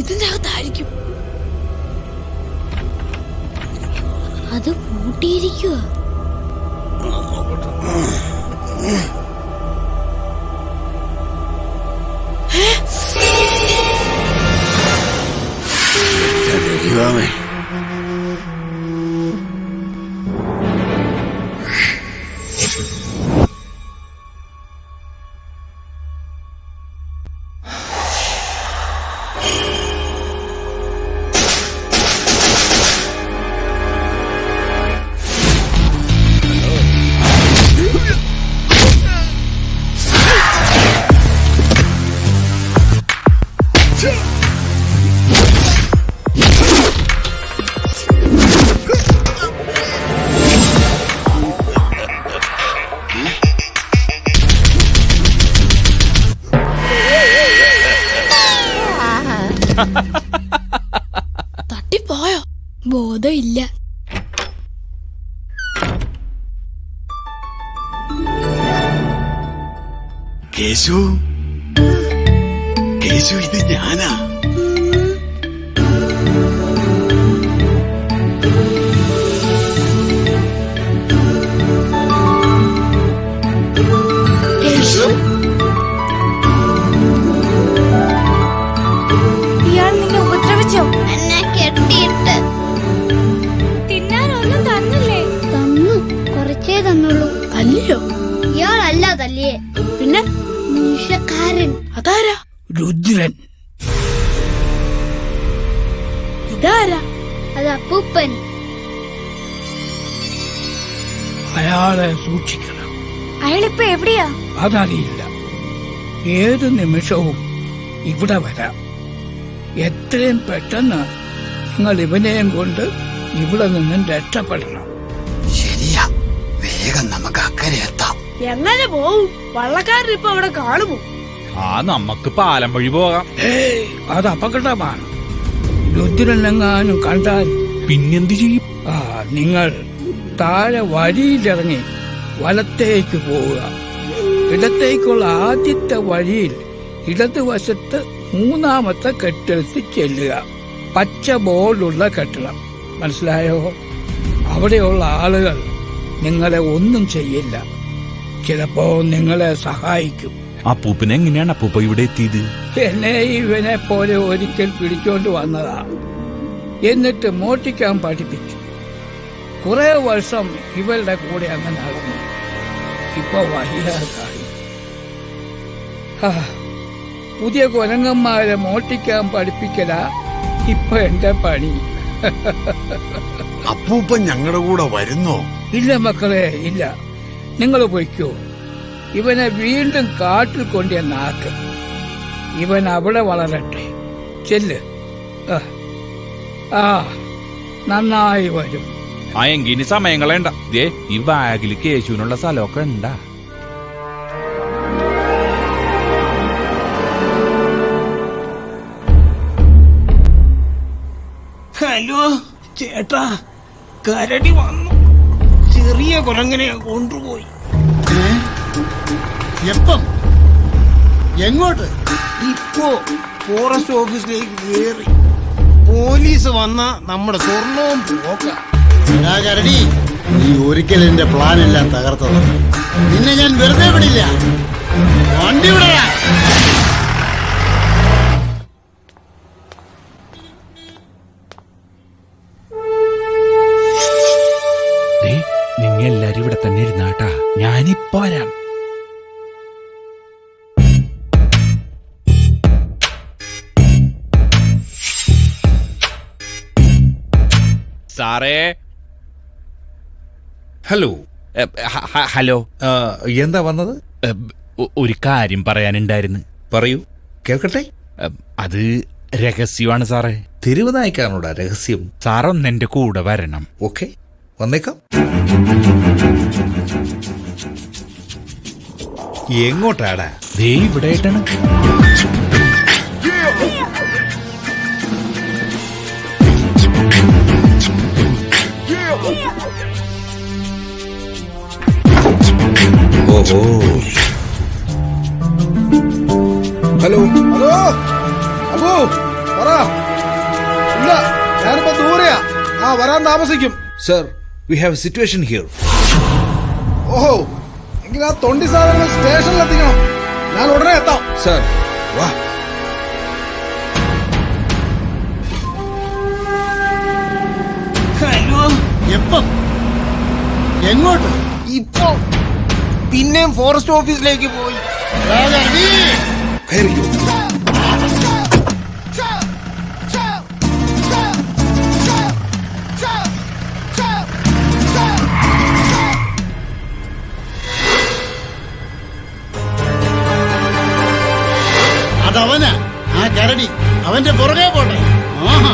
ഇതിന്റെ അകത്തായിരിക്കും. അത് പൂട്ടിയിരിക്കുക. ബോധമില്ല. കേശു, കേശു, ഇത് ഞാനാ. ഇയാൾ നിന്നെ ഉപദ്രവിച്ചോ? എന്നെ കെട്ടിയിട്ട് തിന്നാനൊന്നും തന്നില്ലേ? തന്നു, കുറച്ചേ തന്നുള്ളൂ. തല്ലിയോ? ഇയാളല്ല തല്ലിയേ, പിന്നെ മീശക്കാരൻ. അതാരാ? രുദ്രൻ. ഇതാരാ? അത് അപ്പൂപ്പൻ. അയാളെ സൂക്ഷിക്കണം. അയാളിപ്പോ എവിടെയാ? അതറിയില്ല. ഏത് നിമിഷവും ഇവിടെ വരാം. എത്രയും പെട്ടെന്ന് നിങ്ങൾ ഇവനെയും കൊണ്ട് ഇവിടെ നിന്നും രക്ഷപ്പെടണം. ശരിയാ, വേഗം നമുക്ക് അക്കരെ എത്താം. എങ്ങനെ പോവും? വള്ളക്കാരൻ ഇപ്പൊ അവിടെ കാണുമോ? നമുക്ക് പാലം വഴി പോകാം. അത് അപകടമാണ്. രുദ്രനെങ്ങാനും കണ്ടാൽ പിന്നെന്ത് ചെയ്യും? നിങ്ങൾ താഴെ വഴിയിലിറങ്ങി വലത്തേക്ക് പോവുക. ഇടത്തേക്കുള്ള ആദ്യത്തെ വഴിയിൽ ഇടതുവശത്ത് മൂന്നാമത്തെ കെട്ടിടത്തിൽ ചെല്ലുക. പച്ച ബോർഡുള്ള കെട്ടിടം, മനസ്സിലായോ? അവിടെയുള്ള ആളുകൾ നിങ്ങളെ ഒന്നും ചെയ്യില്ല. ചിലപ്പോ നിങ്ങളെ സഹായിക്കും. അപ്പൂപ്പനെ എങ്ങനെയാണ് അപ്പൂപ്പ ഇവിടെ എത്തിയത്? എന്നെ ഇവനെ പോലെ ഒരിക്കൽ പിടിച്ചോണ്ട് വന്നതാ. എന്നിട്ട് മോട്ടിക്കാൻ പഠിപ്പിച്ചു. കുറെ വർഷം ഇവരുടെ കൂടെ അങ്ങ് നടന്നു. ഇപ്പൊ വയ്യാതായി. പുതിയ കുരങ്ങന്മാരെ മോട്ടിക്കാൻ പഠിപ്പിക്കല ഇപ്പൊ എന്റെ പണി. അപ്പൂപ്പൻ ഞങ്ങളുടെ കൂടെ വരുന്നോ? ഇല്ല മക്കളെ, ഇല്ല. നിങ്ങൾ പോയിക്കോ. ഇവനെ വീണ്ടും കാട്ടിൽ കൊണ്ടുവന്നാക്ക്. ഇവൻ അവിടെ വളരട്ടെ. ചെല്ല്. നന്നായി വരും. എങ്കിനി സമയം കളയണ്ട. ഈ ബാഗിൽ കേശുവിനുള്ള സ്ഥലമൊക്കെ ഉണ്ടാ. ഹലോ ചേട്ടാ, കരടി വന്നു. ചെറിയ കുരങ്ങനെ കൊണ്ടുപോയി. എപ്പം? എങ്ങോട്ട്? ഇപ്പോ ഫോറസ്റ്റ് ഓഫീസിലേക്ക് കയറി. പോലീസ് വന്ന നമ്മുടെ സ്വർണവും പോക്ക. കരടി, നീ ഒരിക്കലും എന്റെ പ്ലാൻ എല്ലാം തകർത്തത്. നിന്നെ ഞാൻ വെറുതെ വിടില്ല. വണ്ടി വിടാ. നിങ്ങൾ എല്ലാരും ഇവിടെ തന്നെ ഇരുന്നാട്ടാ. ഞാനിപ്പോ വരാം. സാറേ. ഹലോ. ഹലോ. എന്താ വന്നത്? ഒരു കാര്യം പറയാനുണ്ടായിരുന്നു. പറയൂ, കേൾക്കട്ടെ. അത് രഹസ്യമാണ് സാറേ. തെരുവ് നായ്ക്കാണോടാ രഹസ്യം? സാറൊന്ന് എന്റെ കൂടെ വരണം. ഓക്കെ, വന്നേക്കാം. എങ്ങോട്ടാടാ? ദേ ഇവിടെ ആയിട്ടാണ്. ഓഹോ. ഹലോ. ഹലോ അബു, പറ. ഇല്ല, ഞാനിപ്പോ ദൂരെയാ. വരാൻ താമസിക്കും. Sir, we have A situation here. ഓഹോ, എങ്കിൽ ആ തൊണ്ടി സാധനങ്ങൾ സ്റ്റേഷനിൽ എത്തിക്കണം. ഞാൻ ഉടനെ എത്താം. സർ, വാ. ഹലോ. എപ്പം? എങ്ങോട്ട്? ഇപ്പോ പിന്നെയും ഫോറസ്റ്റ് ഓഫീസിലേക്ക് പോയി. കയറിക്കോ. അതവനാ, ആ കരടി. അവന്റെ പുറകെ പോട്ടെ. ആഹാ.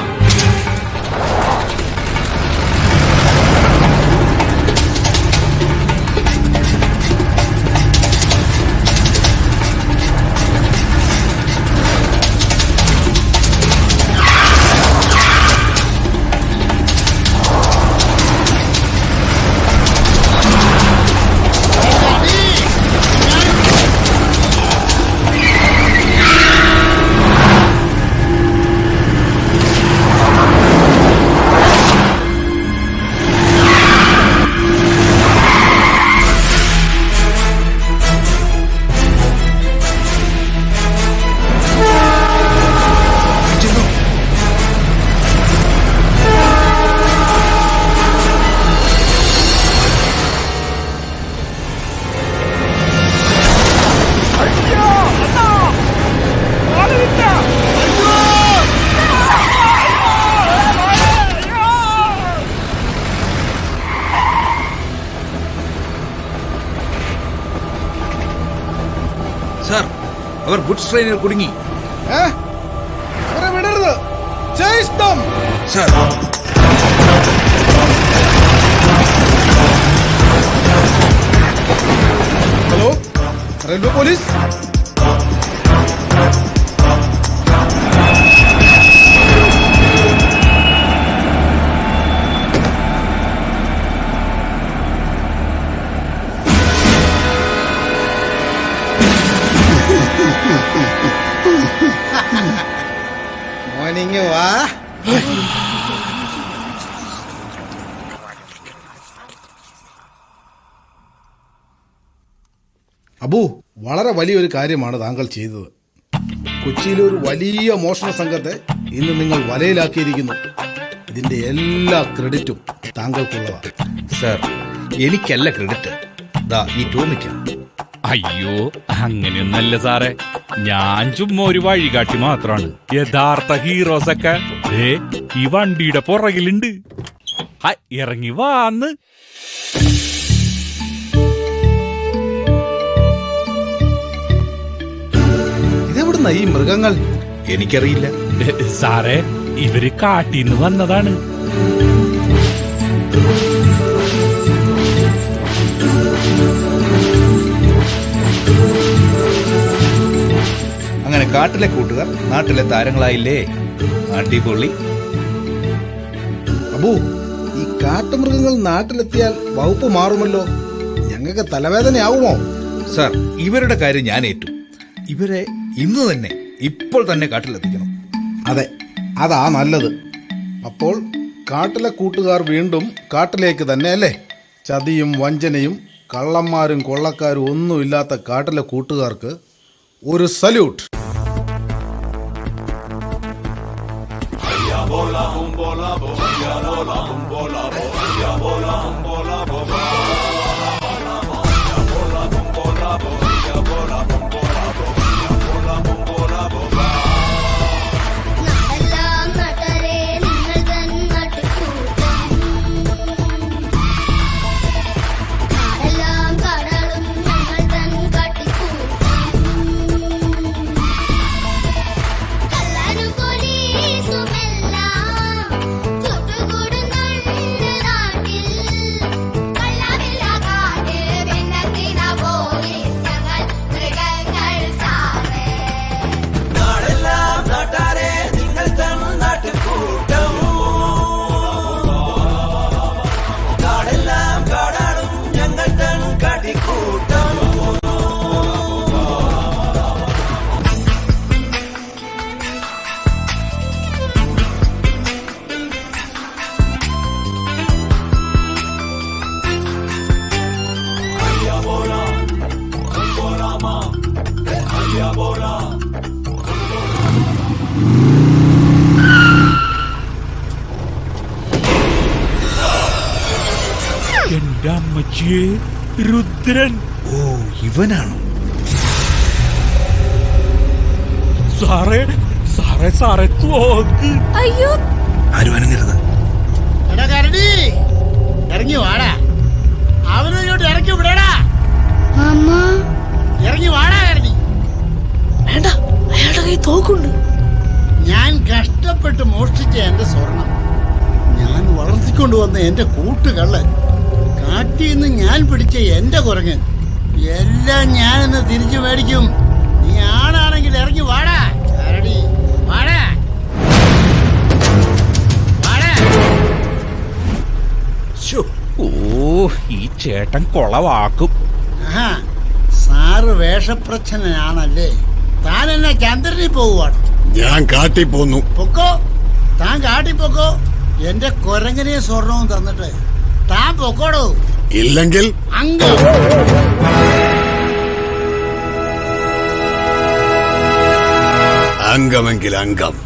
സാർ അവർ ഗുഡ്സ് ട്രെയിനിൽ കുടുങ്ങി. അവരെ വിടരുത്. Chase them. Sir hello, railway police. Morning വാ. അബു, വളരെ വലിയൊരു കാര്യമാണ് താങ്കൾ ചെയ്തത്. കൊച്ചിയിലെ ഒരു വലിയ മോഷണ സംഘത്തെ ഇന്ന് നിങ്ങൾ വലയിലാക്കിയിരിക്കുന്നു. ഇതിന്റെ എല്ലാ ക്രെഡിറ്റും താങ്കൾക്കുള്ളതാണ്. സാർ എനിക്കല്ല ക്രെഡിറ്റ്, ദാ ഈ ടോമിക്കാണ്. അയ്യോ അങ്ങനെയൊന്നല്ല സാറേ, ഞാൻ ചുമ്മാ ഒരു വഴികാട്ടി മാത്രമാണ്. യഥാർത്ഥ ഹീറോസ് ഒക്കെ ഈ വണ്ടിയുടെ പുറകിലുണ്ട്. ഇറങ്ങി വാന്ന്. ഇതെവിടുന്ന ഈ മൃഗങ്ങൾ? എനിക്കറിയില്ല സാറേ, ഇവര് കാട്ടിന്ന് വന്നതാണ്. അങ്ങനെ കാട്ടിലെ കൂട്ടുകാർ നാട്ടിലെ താരങ്ങളായില്ലേ? അടിപൊളി. അബു, ഈ കാട്ടുമൃഗങ്ങൾ നാട്ടിലെത്തിയാൽ വകുപ്പ് മാറുമല്ലോ. ഞങ്ങൾക്ക് തലവേദനയാവുമോ? സാർ ഇവരുടെ കാര്യം ഞാൻ ഏറ്റു. ഇവരെ ഇന്ന് തന്നെ, ഇപ്പോൾ തന്നെ കാട്ടിലെത്തിക്കണം. അതെ, അതാ നല്ലത്. അപ്പോൾ കാട്ടിലെ കൂട്ടുകാർ വീണ്ടും കാട്ടിലേക്ക് തന്നെ അല്ലേ? ചതിയും വഞ്ചനയും കള്ളന്മാരും കൊള്ളക്കാരും ഒന്നുമില്ലാത്ത കാട്ടിലെ കൂട്ടുകാർക്ക് ഒരു സല്യൂട്ട്. എന്റെ അമ്മച്ചിയെ, രുദ്രൻ. ഓ, ഇവനാണോ? സാറേ സാറേ സാറേ തോക്ക്. അയ്യോ, ആരും അനങ്ങരുത്. എടാ കരടി, ഇറങ്ങി വാടാ. അവനും ഇങ്ങോട്ട് ഇറക്കി വിടടാ. ഇറങ്ങി വാടാ കരടി. വേണ്ട, അയാളുടെ കൈ തോക്കുണ്ട്. ഞാൻ കഷ്ടപ്പെട്ട് മോഷ്ടിച്ച എന്റെ സ്വർണം, ഞാൻ വളർത്തിക്കൊണ്ടുവന്ന എന്റെ കൂട്ടുകള്ളൻ, കാട്ടിൽ നിന്ന് ഞാൻ പിടിച്ച എന്റെ കുരങ്ങൻ, എല്ലാം ഞാനെന്ന് തിരിച്ചു മേടിക്കും. നീ ആണാണെങ്കിൽ ഇറങ്ങി വാടാ കരടി, വാടാ വാടാ. ഓ, ഈ ചേട്ടൻ കൊളവാക്കും. ആഹാ, സാറ് വേഷപ്രച്ഛനാണല്ലേ? താൻ എന്നെ ചന്ദ്രനിൽ പോവുകയാണ്. ഞാൻ കാട്ടി പോന്നു. പൊക്കോ, താൻ കാട്ടി പൊക്കോ. എന്റെ കൊരങ്ങനെയും സ്വർണവും തന്നിട്ട് താൻ പൊക്കോടോ. ഇല്ലെങ്കിൽ അംഗം. അംഗമെങ്കിൽ അംഗം.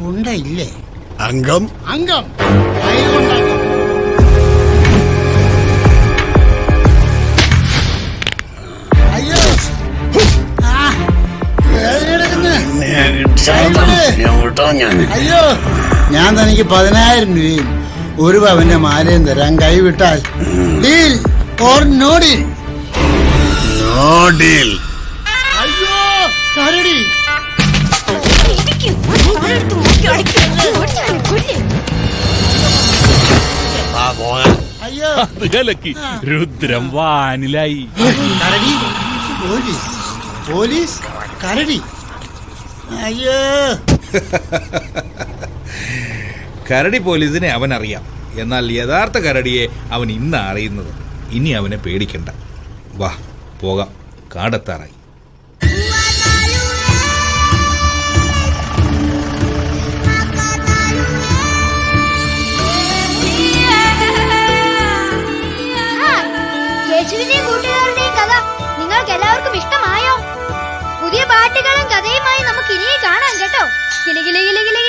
ഉണ്ടയില്ലേ? അംഗം അംഗം കൈ കൊണ്ട് അയ്യോ, ഞാൻ തനിക്ക് 10,000 രൂപയും 1 പവന്റെ മാലയും തരാൻ കൈവിട്ടാൽ deal or no deal? No deal. അയ്യോ കരടി, അയ്യോ അത് കലക്കി. രുദ്രം വാനിലായി. കരടി, പോലീസ്, പോലീസ്, കരടി. അയ്യോ, കരടി പോലീസിനെ അവൻ അറിയാം. എന്നാൽ യഥാർത്ഥ കരടിയെ അവൻ ഇന്ന് അറിയുന്നത്. ഇനി അവനെ പേടിക്കണ്ട. വാ പോകാം, കാടെത്താറായി. യേശുവിന്റെയും കൂട്ടുകാരുടെയും കഥ നിങ്ങൾക്ക് എല്ലാവർക്കും ഇഷ്ടമായോ? പുതിയ പാട്ടുകളും കഥയുമായി നമുക്ക് ഇനിയും കാണാം കേട്ടോ. കിലി കിലി കിലി കിലി.